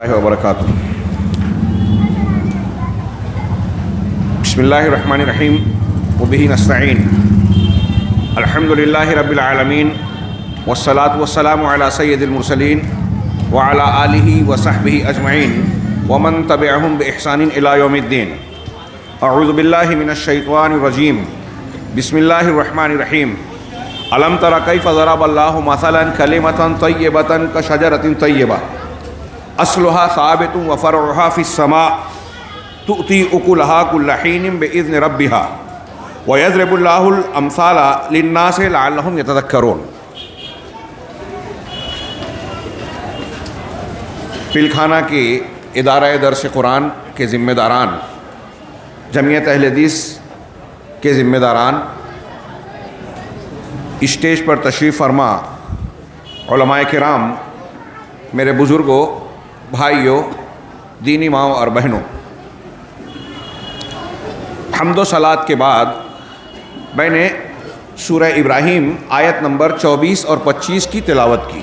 وبرکاتہ۔ بسم اللہ الرحمن الرحیم وبہ نستعین الحمد للہ رب العالمین والصلاة والسلام علی سید المرسلین وعلی آلہ وصحبہ اجمعین ومن تبعہم بإحسان الی یوم الدین۔ اعوذ باللہ من الشیطان الرجیم، بسم اللہ الرحمن الرحیم۔ الم تر کیف ضرب اللہ مثلا کلمۃ طیبۃ کشجرۃ طیبہ اصلها ثابت وفرعها في السماء تؤتي أكلها كل حين بإذن ربها ويضرب الله الأمثال للناس لعلهم يتذكرون۔ پلکھانہ کے ادارہ درس قرآن کے ذمہ داران، جمعیت اہل حدیث کے ذمہ داران، اسٹیج پر تشریف فرما علماء کرام، میرے بزرگوں، بھائیوں، دینی ماؤں اور بہنوں، حمد و صلات کے بعد میں نے سورہ ابراہیم آیت نمبر 24 اور 25 کی تلاوت کی،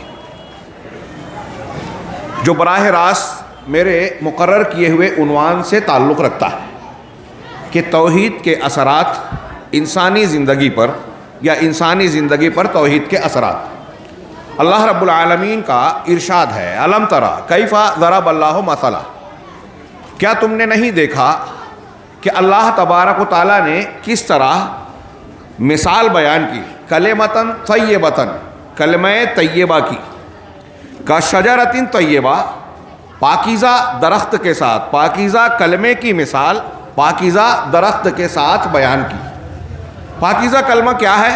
جو براہ راست میرے مقرر کیے ہوئے عنوان سے تعلق رکھتا ہے کہ توحید کے اثرات انسانی زندگی پر یا انسانی زندگی پر توحید کے اثرات۔ اللہ رب العالمین کا ارشاد ہے، الم تری کیف ضرب اللہ مثلا، کیا تم نے نہیں دیکھا کہ اللہ تبارک و تعالیٰ نے کس طرح مثال بیان کی، کلمۃ طیبۃ، کلمہ طیبہ کی، کشجرۃ طیبہ، پاکیزہ درخت کے ساتھ، پاکیزہ کلمے کی مثال پاکیزہ درخت کے ساتھ بیان کی۔ پاکیزہ کلمہ کیا ہے؟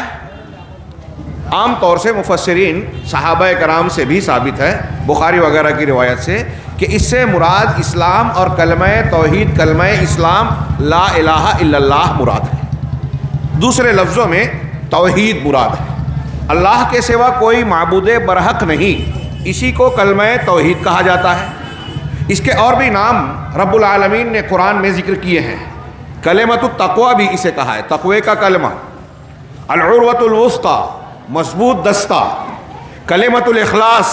عام طور سے مفسرین صحابہ کرام سے بھی ثابت ہے، بخاری وغیرہ کی روایت سے، کہ اس سے مراد اسلام اور کلمہ توحید، کلمہ اسلام لا الہ الا اللہ مراد ہے۔ دوسرے لفظوں میں توحید مراد ہے، اللہ کے سوا کوئی معبود برحق نہیں، اسی کو کلمہ توحید کہا جاتا ہے۔ اس کے اور بھی نام رب العالمین نے قرآن میں ذکر کیے ہیں، کلمۃ التقوی بھی اسے کہا ہے، تقوی کا کلمہ، العروۃ الوثقی، مضبوط دستہ، کلمۃ الاخلاص،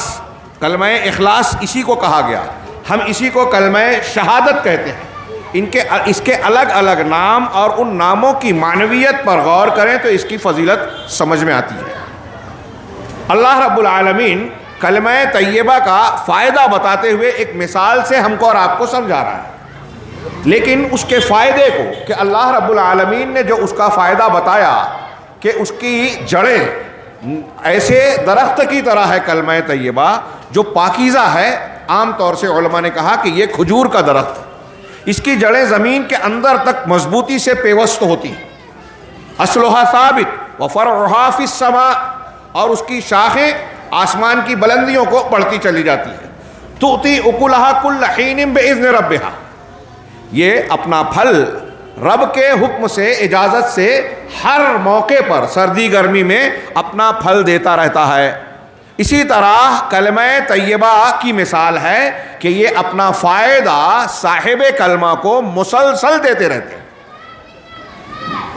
کلمہ اخلاص اسی کو کہا گیا، ہم اسی کو کلمہ شہادت کہتے ہیں۔ اس کے الگ الگ نام اور ان ناموں کی معنویت پر غور کریں تو اس کی فضیلت سمجھ میں آتی ہے۔ اللہ رب العالمین کلمہ طیبہ کا فائدہ بتاتے ہوئے ایک مثال سے ہم کو اور آپ کو سمجھا رہا ہے، لیکن اس کے فائدے کو کہ اللہ رب العالمین نے جو اس کا فائدہ بتایا کہ اس کی جڑیں ایسے درخت کی طرح ہے کلمہ طیبہ جو پاکیزہ ہے، عام طور سے علماء نے کہا کہ یہ کھجور کا درخت، اس کی جڑیں زمین کے اندر تک مضبوطی سے پیوست ہوتی ہیں، اصلها ثابت وفرعها فی السماء، اور اس کی شاخیں آسمان کی بلندیوں کو بڑھتی چلی جاتی ہیں، تؤتی اکلها کل حین باذن ربها، یہ اپنا پھل رب کے حکم سے، اجازت سے ہر موقع پر سردی گرمی میں اپنا پھل دیتا رہتا ہے۔ اسی طرح کلمہ طیبہ کی مثال ہے کہ یہ اپنا فائدہ صاحب کلمہ کو مسلسل دیتے رہتے ہیں۔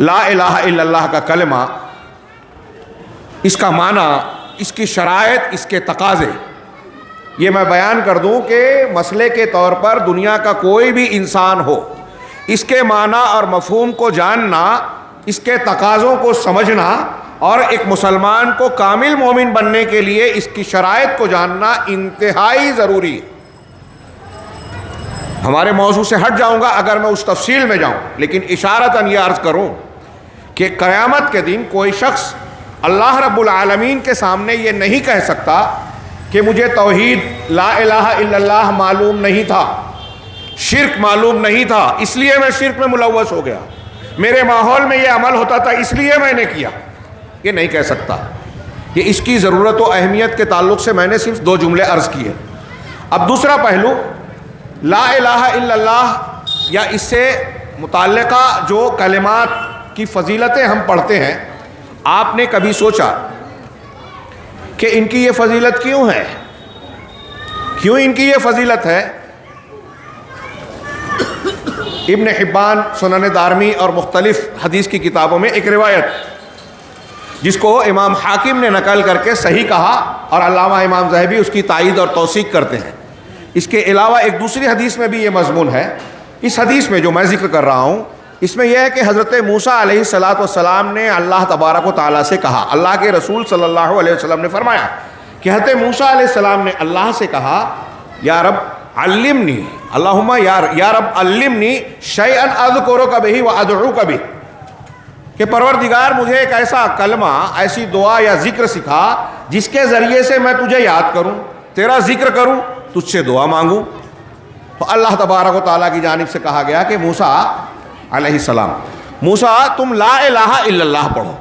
لا الہ الا اللہ کا کلمہ، اس کا معنی، اس کی شرائط، اس کے تقاضے یہ میں بیان کر دوں کہ مسئلے کے طور پر دنیا کا کوئی بھی انسان ہو، اس کے معنی اور مفہوم کو جاننا، اس کے تقاضوں کو سمجھنا، اور ایک مسلمان کو کامل مومن بننے کے لیے اس کی شرائط کو جاننا انتہائی ضروری ہے۔ ہمارے موضوع سے ہٹ جاؤں گا اگر میں اس تفصیل میں جاؤں، لیکن اشارتاً یہ عرض کروں کہ قیامت کے دن کوئی شخص اللہ رب العالمین کے سامنے یہ نہیں کہہ سکتا کہ مجھے توحید لا الہ الا اللہ معلوم نہیں تھا، شرک معلوم نہیں تھا، اس لیے میں شرک میں ملوث ہو گیا، میرے ماحول میں یہ عمل ہوتا تھا اس لیے میں نے کیا، یہ نہیں کہہ سکتا۔ یہ اس کی ضرورت و اہمیت کے تعلق سے میں نے صرف 2 جملے عرض کیے۔ اب دوسرا پہلو، لا الہ الا اللہ یا اس سے متعلقہ جو کلمات کی فضیلتیں ہم پڑھتے ہیں، آپ نے کبھی سوچا کہ ان کی یہ فضیلت کیوں ہے؟ کیوں ان کی یہ فضیلت ہے؟ ابن حبان، سنن دارمی اور مختلف حدیث کی کتابوں میں ایک روایت جس کو امام حاکم نے نقل کر کے صحیح کہا، اور علامہ امام ذہبی اس کی تائید اور توثیق کرتے ہیں، اس کے علاوہ ایک دوسری حدیث میں بھی یہ مضمون ہے. اس حدیث میں جو میں ذکر کر رہا ہوں اس میں یہ ہے کہ حضرت موسیٰ علیہ السلام نے اللہ تبارک و تعالیٰ سے کہا, اللہ کے رسول صلی اللہ علیہ وسلم نے فرمایا کہ حضرت موسیٰ علیہ السلام نے اللہ سے کہا یا رب علمنی, اللہم یا رب علمنی شیئا اذکرک بہ وادعوک بہ, کہ پروردگار مجھے ایک ایسا کلمہ, ایسی دعا یا ذکر سکھا جس کے ذریعے سے میں تجھے یاد کروں, تیرا ذکر کروں, تجھ سے دعا مانگوں. تو اللہ تبارک و تعالیٰ کی جانب سے کہا گیا کہ موسیٰ علیہ السلام, موسیٰ تم لا الہ الا اللہ پڑھو.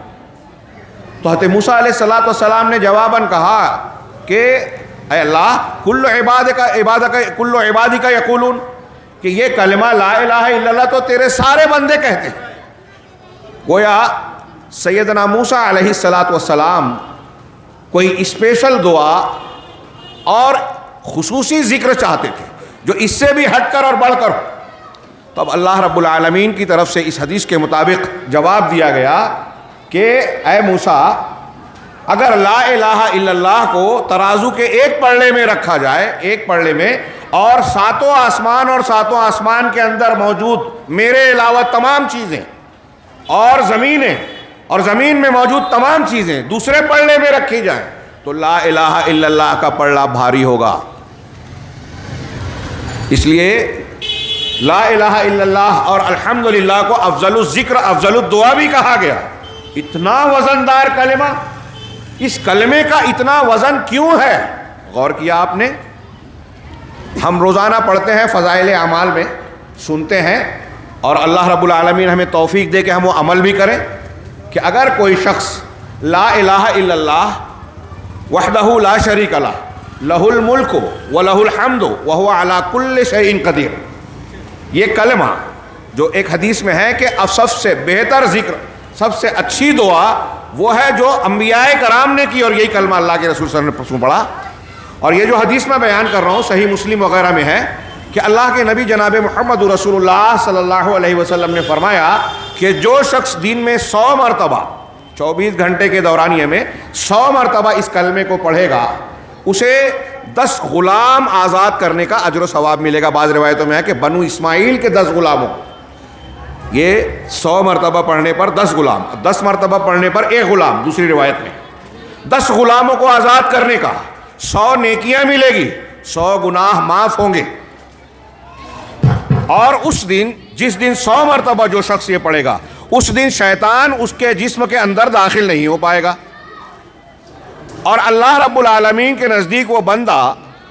تو حضرت موسیٰ علیہ السلام نے جواباً کہا کہ اے اللہ کل عبادک یقولون, کہ یہ کلمہ لا الہ الا اللہ تو تیرے سارے بندے کہتے ہیں. گویا سیدنا موسیٰ علیہ السلام کوئی اسپیشل دعا اور خصوصی ذکر چاہتے تھے جو اس سے بھی ہٹ کر اور بڑھ کر. تو اب اللہ رب العالمین کی طرف سے اس حدیث کے مطابق جواب دیا گیا کہ اے موسیٰ, اگر لا الہ الا اللہ کو ترازو کے ایک پلڑے میں رکھا جائے, ایک پلڑے میں, اور ساتوں آسمان کے اندر موجود میرے علاوہ تمام چیزیں اور زمینیں اور زمین میں موجود تمام چیزیں دوسرے پلڑے میں رکھی جائیں تو لا الہ الا اللہ کا پلڑا بھاری ہوگا. اس لیے لا الہ الا اللہ اور الحمدللہ کو افضل الذکر افضل الدعا بھی کہا گیا. اتنا وزندار کلمہ, اس کلمے کا اتنا وزن کیوں ہے, غور کیا آپ نے؟ ہم روزانہ پڑھتے ہیں فضائل اعمال میں, سنتے ہیں, اور اللہ رب العالمین ہمیں توفیق دے کہ ہم وہ عمل بھی کریں کہ اگر کوئی شخص لا الہ الا اللہ وحدہ لا شریک لہ لہ الملک ولہ الحمد وہو علی کل شیء قدیر, یہ کلمہ جو ایک حدیث میں ہے کہ سب سے بہتر ذکر, سب سے اچھی دعا وہ ہے جو انبیاء کرام نے کی, اور یہی کلمہ اللہ کے رسول صلی اللہ علیہ وسلم نے پڑھا. اور یہ جو حدیث میں بیان کر رہا ہوں صحیح مسلم وغیرہ میں ہے کہ اللہ کے نبی جناب محمد رسول اللہ صلی اللہ علیہ وسلم نے فرمایا کہ جو شخص دن میں 100 مرتبہ 24 گھنٹے کے دورانیے میں 100 مرتبہ اس کلمے کو پڑھے گا, اسے 10 غلام آزاد کرنے کا اجر و ثواب ملے گا. بعض روایتوں میں ہے کہ بنو اسماعیل کے 10 غلاموں, یہ 100 مرتبہ پڑھنے پر 10 غلام, 10 مرتبہ پڑھنے پر 1 غلام, دوسری روایت میں 10 غلاموں کو آزاد کرنے کا, 100 نیکیاں ملے گی, 100 گناہ معاف ہوں گے. اور اس دن, جس دن 100 مرتبہ جو شخص یہ پڑھے گا, اس دن شیطان اس کے جسم کے اندر داخل نہیں ہو پائے گا, اور اللہ رب العالمین کے نزدیک وہ بندہ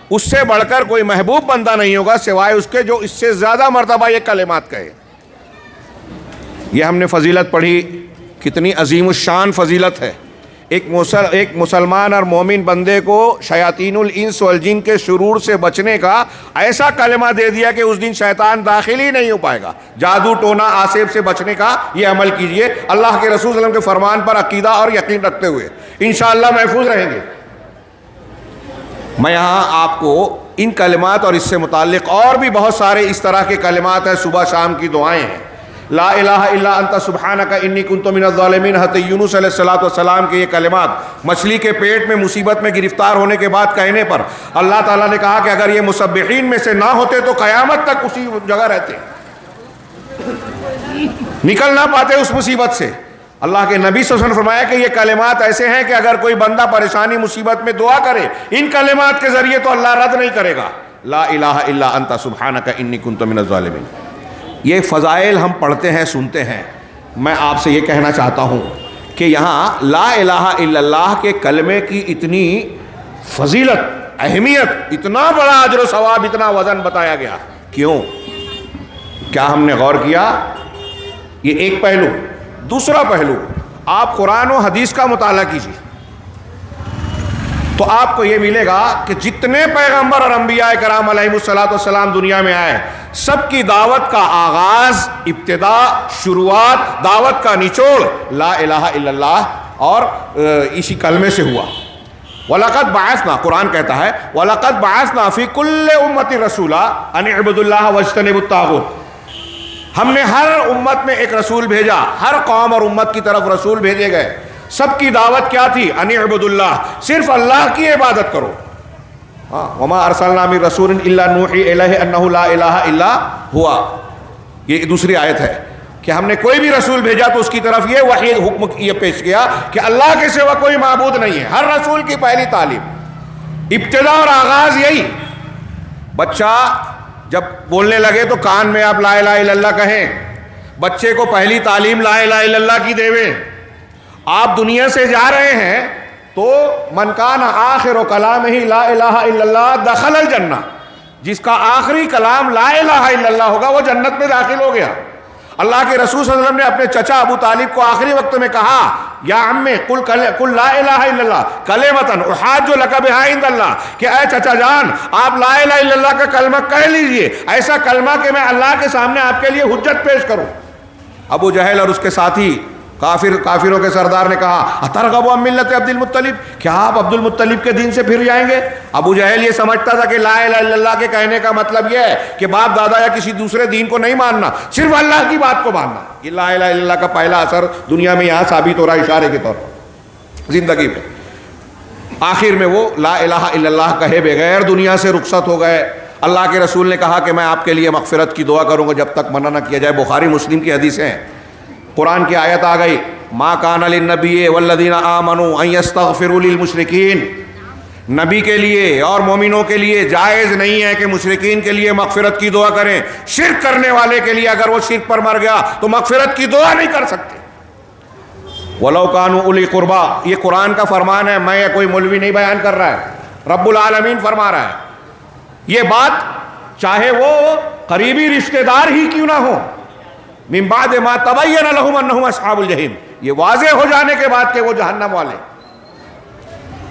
اس سے بڑھ کر کوئی محبوب بندہ نہیں ہوگا سوائے اس کے جو اس سے زیادہ مرتبہ یہ کلمات کہے. یہ ہم نے فضیلت پڑھی, کتنی عظیم الشان فضیلت ہے. ایک مسلمان اور مومن بندے کو شیاطین الانس والجن کے شرور سے بچنے کا ایسا کلمہ دے دیا کہ اس دن شیطان داخل ہی نہیں ہو پائے گا. جادو ٹونا آسیب سے بچنے کا یہ عمل کیجئے, اللہ کے رسول صلی اللہ علیہ وسلم کے فرمان پر عقیدہ اور یقین رکھتے ہوئے انشاءاللہ محفوظ رہیں گے. میں یہاں آپ کو ان کلمات اور اس سے متعلق اور بھی بہت سارے اس طرح کے کلمات ہیں, صبح شام کی دعائیں ہیں. لا الہ الا انت سبحانک انی کنت من الظالمین, حضرت یونس علیہ السلام کے یہ کلمات مچھلی کے پیٹ میں مصیبت میں گرفتار ہونے کے بعد کہنے پر اللہ تعالیٰ نے کہا کہ اگر یہ مسبحین میں سے نہ ہوتے تو قیامت تک اسی جگہ رہتے, نکل نہ پاتے اس مصیبت سے. اللہ کے نبی صلی اللہ علیہ وسلم نے فرمایا کہ یہ کلمات ایسے ہیں کہ اگر کوئی بندہ پریشانی مصیبت میں دعا کرے ان کلمات کے ذریعے تو اللہ رد نہیں کرے گا. لا الہ الا انت سبحانک انی کنت من الظالمین. یہ فضائل ہم پڑھتے ہیں, سنتے ہیں. میں آپ سے یہ کہنا چاہتا ہوں کہ یہاں لا الہ الا اللہ کے کلمے کی اتنی فضیلت, اہمیت, اتنا بڑا اجر و ثواب, اتنا وزن بتایا گیا. کیوں؟ کیا ہم نے غور کیا؟ یہ ایک پہلو. دوسرا پہلو, آپ قرآن و حدیث کا مطالعہ کیجیے تو آپ کو یہ ملے گا کہ جتنے پیغمبر اور انبیاء کرام علیہ السلام دنیا میں آئے, سب کی دعوت کا آغاز, ابتدا, شروعات, دعوت کا نچوڑ لا الہ الا اللہ اور اسی کلمے سے ہوا. وَلَقَدْ بَعَثْنَا, قرآن کہتا ہے وَلَقَدْ بَعَثْنَا فِي كُلِّ أُمَّةٍ رَسُولًا أَنِ اعْبُدُوا اللَّهَ وَاجْتَنِبُوا الطَّاغُوتَ. ہم نے ہر امت میں ایک رسول بھیجا, ہر قوم اور امت کی طرف رسول بھیجے گئے. سب کی دعوت کیا تھی؟ ان اعبدوا اللہ, صرف اللہ کی عبادت کرو. وما ارسلنا من رسول الا نوحی الیہ انہ لا الہ الا ہوا، یہ دوسری آیت ہے کہ ہم نے کوئی بھی رسول بھیجا تو اس کی طرف یہ وحی حکم یہ پیش کیا کہ اللہ کے سوا کوئی معبود نہیں ہے۔ ہر رسول کی پہلی تعلیم، ابتدا اور آغاز یہی۔ بچہ جب بولنے لگے تو کان میں آپ لا الہ الا اللہ کہیں، بچے کو پہلی تعلیم لا الہ الا اللہ کی دیویں۔ آپ دنیا سے جا رہے ہیں تو من کان آخر کلامہ لا الہ الا اللہ دخل الجنہ، جس کا آخری کلام لا الہ الا اللہ ہوگا وہ جنت میں داخل ہو گیا۔ اللہ کے رسول صلی اللہ علیہ وسلم نے اپنے چچا ابو طالب کو آخری وقت میں کہا یا عمی قل لا الہ الا اللہ کلمۃ احاج لک بہا عند اللہ، کہ اے چچا جان آپ لا الہ الا اللہ کا کلمہ کہہ لیجئے، ایسا کلمہ کہ میں اللہ کے سامنے آپ کے لیے حجت پیش کروں۔ ابو جہل اور اس کے ساتھی کافروں کے سردار نے کہا اترغب عن ملت عبد المطلب، کیا آپ عبد المطلب کے دین سے پھر جائیں گے؟ ابو جہل یہ سمجھتا تھا کہ لا الہ الا اللہ کے کہنے کا مطلب یہ ہے کہ باپ دادا یا کسی دوسرے دین کو نہیں ماننا، صرف اللہ کی بات کو ماننا۔ یہ لا الہ الا اللہ کا پہلا اثر دنیا میں یہاں ثابت ہو رہا ہے اشارے کے طور پر زندگی میں۔ آخر میں وہ لا الہ الا اللہ کہے بغیر دنیا سے رخصت ہو گئے۔ اللہ کے رسول نے کہا کہ میں آپ کے لیے مغفرت کی دعا کروں گا جب تک منع نہ کیا جائے۔ بخاری مسلم کی حدیثیں ہیں۔ قرآن کی آیت آ گئی ما کان للنبی والذین آمنوا ان یستغفروا للمشرکین، نبی کے لیے اور مومنوں کے لیے جائز نہیں ہے کہ مشرکین کے لیے مغفرت کی دعا کریں۔ شرک کرنے والے کے لیے اگر وہ شرک پر مر گیا تو مغفرت کی دعا نہیں کر سکتے۔ ولو کانوا اولی قربا، یہ قرآن کا فرمان ہے، میں کوئی مولوی نہیں بیان کر رہا ہے، رب العالمین فرما رہا ہے۔ یہ بات چاہے وہ قریبی رشتہ دار ہی کیوں نہ ہو، من بعد ما تبین لهم انہم اصحاب الجحیم، یہ واضح ہو جانے کے بعد کہ وہ جہنم والے۔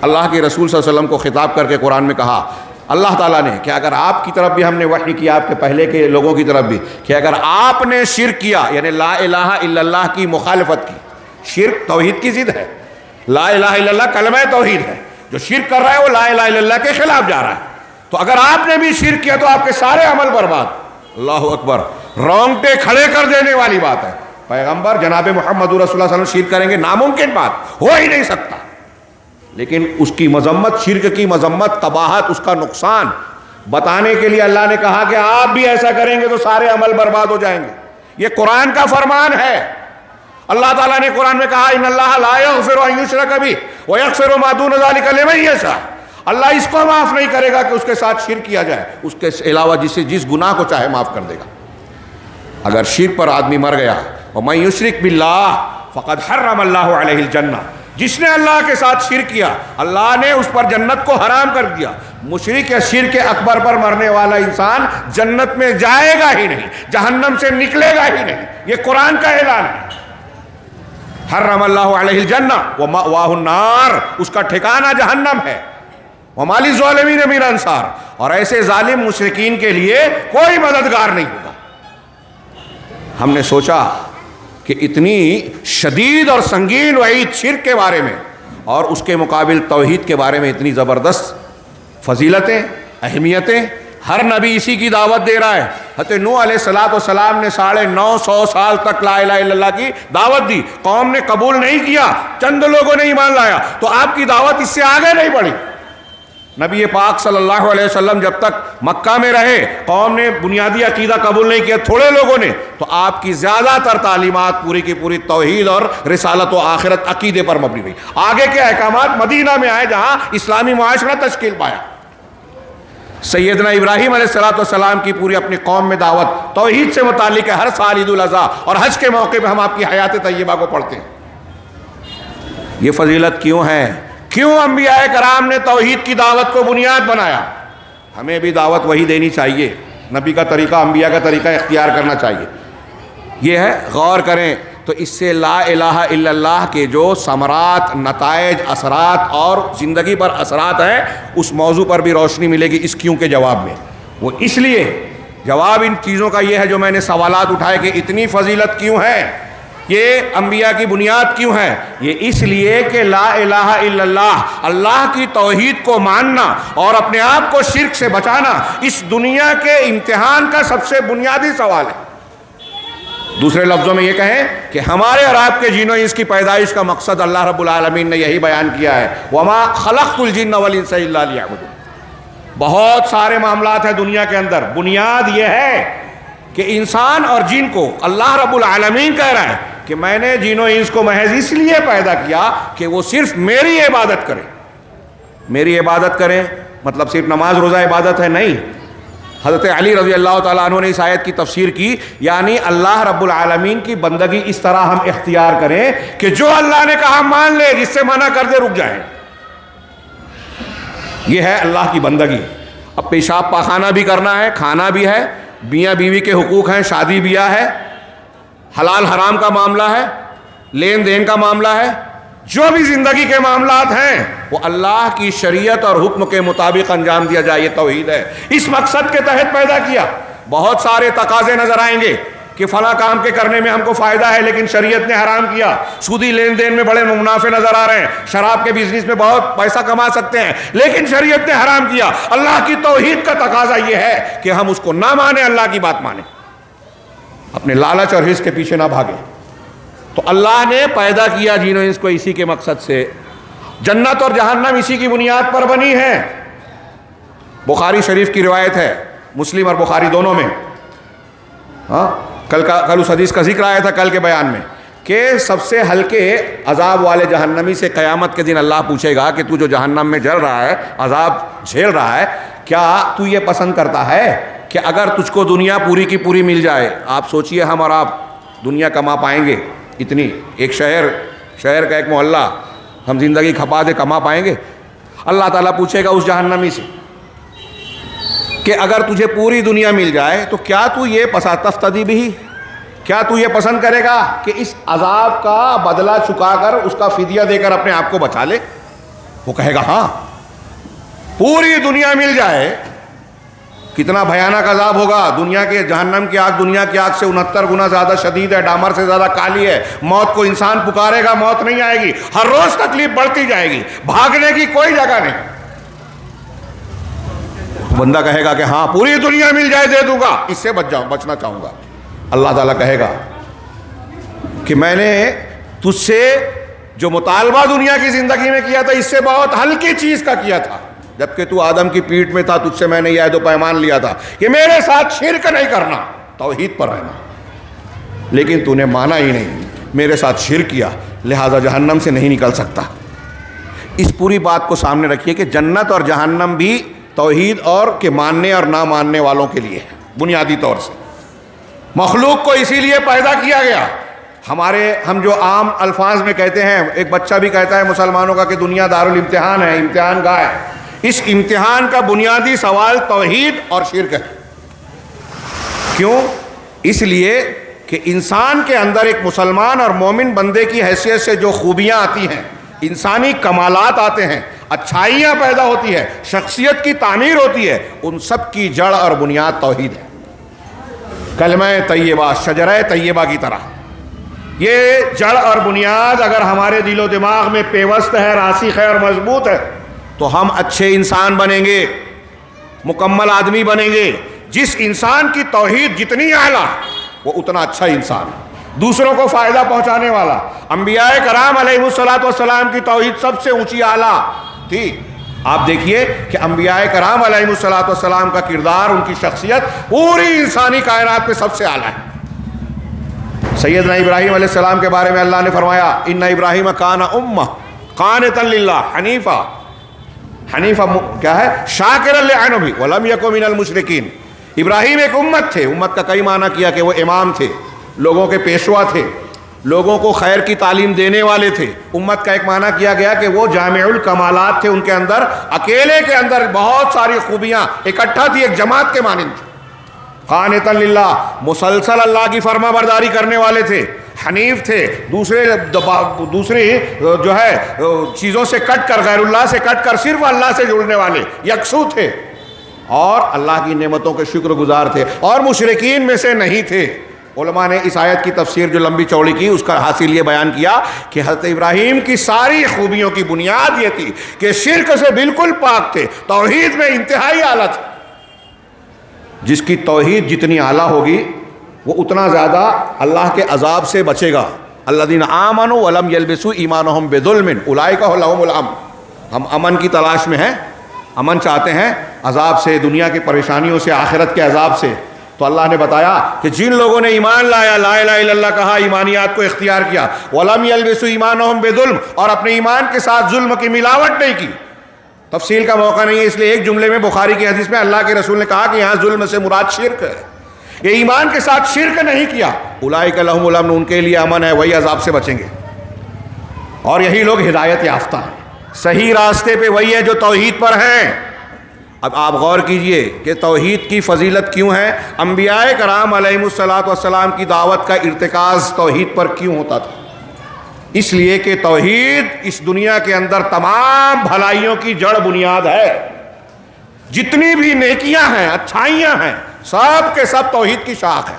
اللہ کے رسول صلی اللہ علیہ وسلم کو خطاب کر کے قرآن میں کہا اللہ تعالیٰ نے کہ اگر آپ کی طرف بھی ہم نے وحی کیا، آپ کے پہلے کے لوگوں کی طرف بھی، کہ اگر آپ نے شرک کیا یعنی لا الہ الا اللہ کی مخالفت کی، شرک توحید کی ضد ہے، لا الہ الا اللہ کلمہ توحید ہے، جو شرک کر رہا ہے وہ لا الہ الا اللہ کے خلاف جا رہا ہے، تو اگر آپ نے بھی شرک کیا تو آپ کے سارے عمل برباد۔ اللہ اکبر، رونگٹے کھڑے کر دینے والی بات ہے۔ پیغمبر جناب محمد رسول اللہ صلی اللہ علیہ وسلم شرک کریں گے، ناممکن بات، ہو ہی نہیں سکتا، لیکن اس کی مذمت، شرک کی مذمت، قباحت، اس کا نقصان بتانے کے لیے اللہ نے کہا کہ آپ بھی ایسا کریں گے تو سارے عمل برباد ہو جائیں گے۔ یہ قرآن کا فرمان ہے۔ اللہ تعالیٰ نے قرآن میں کہا ان اللہ لا یغفر ان یشرک بہ ویغفر ما دون ذلک لمن یشاء، اللہ اس کو معاف نہیں کرے گا کہ اس کے ساتھ شرک کیا جائے، اس کے علاوہ جس گناہ کو چاہے معاف کر دے گا۔ اگر شرک پر آدمی مر گیا، ومن یشرک باللہ فقد حرم اللہ علیہ الجنہ، جس نے اللہ کے ساتھ شرک کیا اللہ نے اس پر جنت کو حرام کر دیا۔ مشرک یا شرک اکبر پر مرنے والا انسان جنت میں جائے گا ہی نہیں، جہنم سے نکلے گا ہی نہیں، یہ قرآن کا اعلان ہے۔ حرم اللہ علیہ الجنہ ومأواہ النار، اس کا ٹھکانہ جہنم ہے۔ وما للظالمین من انصار، اور ایسے ظالم مشرکین کے لیے کوئی مددگار نہیں ہوگا۔ ہم نے سوچا کہ اتنی شدید اور سنگین وعید شرک کے بارے میں اور اس کے مقابل توحید کے بارے میں اتنی زبردست فضیلتیں، اہمیتیں، ہر نبی اسی کی دعوت دے رہا ہے۔ حضرت نوح علیہ السلام نے 950 سال تک لا الہ الا اللہ کی دعوت دی، قوم نے قبول نہیں کیا، چند لوگوں نے ایمان لایا، تو آپ کی دعوت اس سے آگے نہیں بڑھی۔ نبی پاک صلی اللہ علیہ وسلم جب تک مکہ میں رہے، قوم نے بنیادی عقیدہ قبول نہیں کیا، تھوڑے لوگوں نے، تو آپ کی زیادہ تر تعلیمات پوری کی پوری توحید اور رسالت و آخرت عقیدے پر مبنی ہوئی۔ آگے کے احکامات مدینہ میں آئے جہاں اسلامی معاشرہ تشکیل پایا۔ سیدنا ابراہیم علیہ السلام کی پوری اپنی قوم میں دعوت توحید سے متعلق ہے۔ ہر سال عید الاضحیٰ اور حج کے موقع پہ ہم آپ کی حیات طیبہ کو پڑھتے ہیں۔ یہ فضیلت کیوں ہے؟ کیوں انبیاء کرام نے توحید کی دعوت کو بنیاد بنایا؟ ہمیں بھی دعوت وہی دینی چاہیے، نبی کا طریقہ، انبیاء کا طریقہ اختیار کرنا چاہیے۔ یہ ہے، غور کریں تو اس سے لا الہ الا اللہ کے جو ثمرات، نتائج، اثرات اور زندگی پر اثرات ہیں، اس موضوع پر بھی روشنی ملے گی اس کیوں کے جواب میں۔ وہ اس لیے جواب ان چیزوں کا یہ ہے جو میں نے سوالات اٹھائے کہ اتنی فضیلت کیوں ہے، یہ انبیاء کی بنیاد کیوں ہے؟ یہ اس لیے کہ لا الہ الا اللہ، اللہ کی توحید کو ماننا اور اپنے آپ کو شرک سے بچانا اس دنیا کے امتحان کا سب سے بنیادی سوال ہے۔ دوسرے لفظوں میں یہ کہیں کہ ہمارے اور آپ کے جین و انس کی پیدائش کا مقصد اللہ رب العالمین نے یہی بیان کیا ہے، وَمَا خَلَقْتُ الْجِنَّ وَالْإِنسَ إِلَّا لِيَعْبُدُونِ۔ بہت سارے معاملات ہیں دنیا کے اندر. بنیاد یہ ہے کہ انسان اور جن کو اللہ رب العالمین کہہ رہا ہے کہ میں نے جن و انس کو محض اس لیے پیدا کیا کہ وہ صرف میری عبادت کریں. میری عبادت کریں مطلب صرف نماز روزہ عبادت ہے؟ نہیں. حضرت علی رضی اللہ تعالیٰ عنہ نے اس آیت کی تفسیر کی، یعنی اللہ رب العالمین کی بندگی اس طرح ہم اختیار کریں کہ جو اللہ نے کہا مان لے، جس سے منع کر دے رک جائیں. یہ ہے اللہ کی بندگی. اب پیشاب پاخانہ بھی کرنا ہے، کھانا بھی ہے، میاں بیوی کے حقوق ہیں، شادی بیاہ ہے، حلال حرام کا معاملہ ہے، لین دین کا معاملہ ہے، جو بھی زندگی کے معاملات ہیں وہ اللہ کی شریعت اور حکم کے مطابق انجام دیا جائے. یہ توحید ہے. اس مقصد کے تحت پیدا کیا. بہت سارے تقاضے نظر آئیں گے کہ فلاں کام کے کرنے میں ہم کو فائدہ ہے لیکن شریعت نے حرام کیا. سودی لین دین میں بڑے منافع نظر آ رہے ہیں، شراب کے بزنس میں بہت پیسہ کما سکتے ہیں لیکن شریعت نے حرام کیا. اللہ کی توحید کا تقاضا یہ ہے کہ ہم اس کو نہ مانیں، اللہ کی بات مانیں، اپنے لالچ اور حرص کے پیچھے نہ بھاگیں. تو اللہ نے پیدا کیا جن و انس کو اسی کے مقصد سے. جنت اور جہنم اسی کی بنیاد پر بنی ہے. بخاری شریف کی روایت ہے، مسلم اور بخاری دونوں میں. ہاں کل اس حدیث کا ذکر آیا تھا کل کے بیان میں کہ سب سے ہلکے عذاب والے جہنمی سے قیامت کے دن اللہ پوچھے گا کہ تو جو جہنم میں جل رہا ہے، عذاب جھیل رہا ہے، کیا تو یہ پسند کرتا ہے کہ اگر تجھ کو دنیا پوری کی پوری مل جائے؟ آپ سوچئے ہم اور آپ دنیا کما پائیں گے اتنی؟ ایک شہر کا ایک محلہ ہم زندگی کھپا دے کما پائیں گے؟ اللہ تعالیٰ پوچھے گا اس جہنمی سے کہ اگر تجھے پوری دنیا مل جائے تو کیا تو یہ تفتدی بھی، کیا تو یہ پسند کرے گا کہ اس عذاب کا بدلہ چکا کر اس کا فدیہ دے کر اپنے آپ کو بچا لے؟ وہ کہے گا ہاں. پوری دنیا مل جائے، کتنا بھیانک عذاب ہوگا. دنیا کے جہنم کی آگ دنیا کی آگ سے 69 گنا زیادہ شدید ہے، ڈامر سے زیادہ کالی ہے. موت کو انسان پکارے گا، موت نہیں آئے گی. ہر روز تکلیف بڑھتی جائے گی، بھاگنے کی کوئی جگہ نہیں. بندہ کہے گا کہ ہاں پوری دنیا مل جائے دے دوں گا، اس سے بچنا چاہوں گا. اللہ تعالیٰ کہے گا کہ میں نے تجھ سے جو مطالبہ دنیا کی زندگی میں کیا تھا اس سے بہت ہلکی چیز کا کیا تھا. جبکہ تو آدم کی پیٹھ میں تھا، تجھ سے میں نے یہ عہد و پیمان لیا تھا کہ میرے ساتھ شرک نہیں کرنا، توحید پر رہنا. لیکن تو نے مانا ہی نہیں، میرے ساتھ شرک کیا، لہذا جہنم سے نہیں نکل سکتا. اس پوری بات کو سامنے رکھیے کہ جنت اور جہنم بھی توحید اور کے ماننے اور نہ ماننے والوں کے لیے ہے. بنیادی طور سے مخلوق کو اسی لیے پیدا کیا گیا. ہم جو عام الفاظ میں کہتے ہیں، ایک بچہ بھی کہتا ہے مسلمانوں کا کہ دنیا دارالامتحان ہے، امتحان گاہ ہے. اس امتحان کا بنیادی سوال توحید اور شرک ہے. کیوں؟ اس لیے کہ انسان کے اندر ایک مسلمان اور مومن بندے کی حیثیت سے جو خوبیاں آتی ہیں، انسانی کمالات آتے ہیں، اچھائیاں پیدا ہوتی ہے، شخصیت کی تعمیر ہوتی ہے، ان سب کی جڑ اور بنیاد توحید ہے. کلمہ طیبہ، شجرہ طیبہ کی طرح یہ جڑ اور بنیاد اگر ہمارے دل و دماغ میں پیوست ہے، راسخ ہے اور مضبوط ہے تو ہم اچھے انسان بنیں گے، مکمل آدمی بنیں گے. جس انسان کی توحید جتنی اعلیٰ وہ اتنا اچھا انسان، دوسروں کو فائدہ پہنچانے والا. انبیاء کرام علیہ السلام کی توحید سب سے اونچی اعلیٰ تھی. آپ دیکھیے کہ انبیاء کرام علیہ السلام کا کردار، ان کی شخصیت پوری انسانی کائنات میں سب سے اعلیٰ ہے. سیدنا ابراہیم علیہ السلام کے بارے میں اللہ نے فرمایا ان ابراہیم کان امہ قانتا للہ حنیفا. حنیفہ کیا ہے؟ شاکرا لانعمہ ولم یکن من المشرکین. ابراہیم ایک امت تھے. امت کا کئی معنی کیا کہ وہ امام تھے، لوگوں کے پیشوا تھے، لوگوں کو خیر کی تعلیم دینے والے تھے. امت کا ایک معنی کیا گیا کہ وہ جامع الکمالات تھے. ان کے اندر اکیلے کے اندر بہت ساری خوبیاں اکٹھا تھی، ایک جماعت کے مانند تھی. قانتا للہ، مسلسل اللہ کی فرما برداری کرنے والے تھے، حنیف تھے، دوسری جو ہے چیزوں سے کٹ کر، غیر اللہ سے کٹ کر صرف اللہ سے جڑنے والے، یکسو تھے اور اللہ کی نعمتوں کے شکر گزار تھے اور مشرکین میں سے نہیں تھے. علماء نے اس آیت کی تفسیر جو لمبی چوڑی کی اس کا حاصل یہ بیان کیا کہ حضرت ابراہیم کی ساری خوبیوں کی بنیاد یہ تھی کہ شرک سے بالکل پاک تھے، توحید میں انتہائی اعلیٰ تھے. جس کی توحید جتنی اعلیٰ ہوگی وہ اتنا زیادہ اللہ کے عذاب سے بچے گا. الذین آمنوا ولم یلبسوا ایمانہم بظلم اولئک لہم الامن. ہم امن کی تلاش میں ہیں، امن چاہتے ہیں عذاب سے، دنیا کی پریشانیوں سے، آخرت کے عذاب سے، تو اللہ نے بتایا کہ جن لوگوں نے ایمان لایا، لا الہ الا اللہ کہا، ایمانیات کو اختیار کیا، وَلَمْ يَلْبِسُوا إِيمَانَهُمْ بِظُلْمٍ، اور اپنے ایمان کے ساتھ ظلم کی ملاوٹ نہیں کی۔ تفصیل کا موقع نہیں ہے، اس لیے ایک جملے میں بخاری کی حدیث میں اللہ کے رسول نے کہا کہ یہاں ظلم سے مراد شرک ہے، یہ ایمان کے ساتھ شرک نہیں کیا، اولئک لہم الامن، ان کے لیے امن ہے، وہی عذاب سے بچیں گے، اور یہی لوگ ہدایت یافتہ ہیں، صحیح راستے پہ وہی ہے جو توحید پر ہیں۔ اب آپ غور کیجئے کہ توحید کی فضیلت کیوں ہے، انبیاء کرام علیہم الصلاۃ والسلام کی دعوت کا ارتکاز توحید پر کیوں ہوتا تھا؟ اس لیے کہ توحید اس دنیا کے اندر تمام بھلائیوں کی جڑ بنیاد ہے، جتنی بھی نیکیاں ہیں، اچھائیاں ہیں، سب کے سب توحید کی شاخ ہے،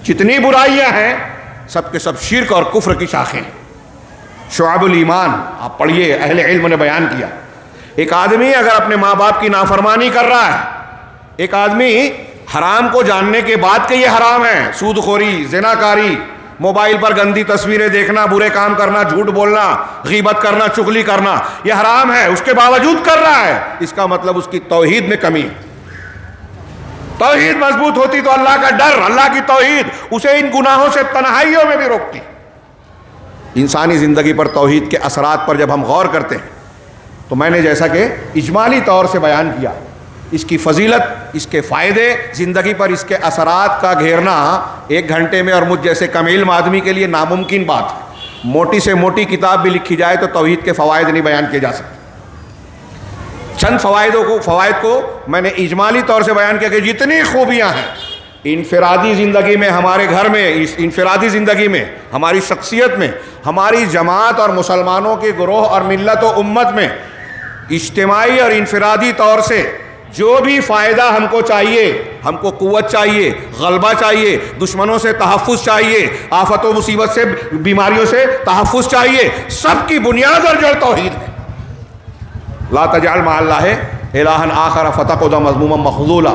جتنی برائیاں ہیں سب کے سب شرک اور کفر کی شاخیں ہیں۔ شعب الایمان آپ پڑھیے، اہل علم نے بیان کیا، ایک آدمی اگر اپنے ماں باپ کی نافرمانی کر رہا ہے، ایک آدمی حرام کو جاننے کے بعد کہ یہ حرام ہے، سود خوری، زنا کاری، موبائل پر گندی تصویریں دیکھنا، برے کام کرنا، جھوٹ بولنا، غیبت کرنا، چغلی کرنا، یہ حرام ہے، اس کے باوجود کر رہا ہے، اس کا مطلب اس کی توحید میں کمی ہے۔ توحید مضبوط ہوتی تو اللہ کا ڈر، اللہ کی توحید اسے ان گناہوں سے تنہائیوں میں بھی روکتی۔ انسانی زندگی پر توحید کے اثرات پر جب ہم غور کرتے ہیں تو میں نے جیسا کہ اجمالی طور سے بیان کیا، اس کی فضیلت، اس کے فائدے، زندگی پر اس کے اثرات کا گھیرنا ایک گھنٹے میں اور مجھ جیسے کم علم آدمی کے لیے ناممکن بات ہے۔ موٹی سے موٹی کتاب بھی لکھی جائے تو توحید کے فوائد نہیں بیان کیے جا سکتے۔ چند فوائد کو میں نے اجمالی طور سے بیان کیا کہ جتنی خوبیاں ہیں انفرادی زندگی میں، ہمارے گھر میں، اس انفرادی زندگی میں، ہماری شخصیت میں، ہماری جماعت اور مسلمانوں کے گروہ اور ملت و امت میں اجتماعی اور انفرادی طور سے جو بھی فائدہ ہم کو چاہیے، ہم کو قوت چاہیے، غلبہ چاہیے، دشمنوں سے تحفظ چاہیے، آفت و مصیبت سے، بیماریوں سے تحفظ چاہیے، سب کی بنیاد اور جڑ توحید ہے۔ لا تجعل مع اللہ الہا آخر فتقعد مذموما مخذولا،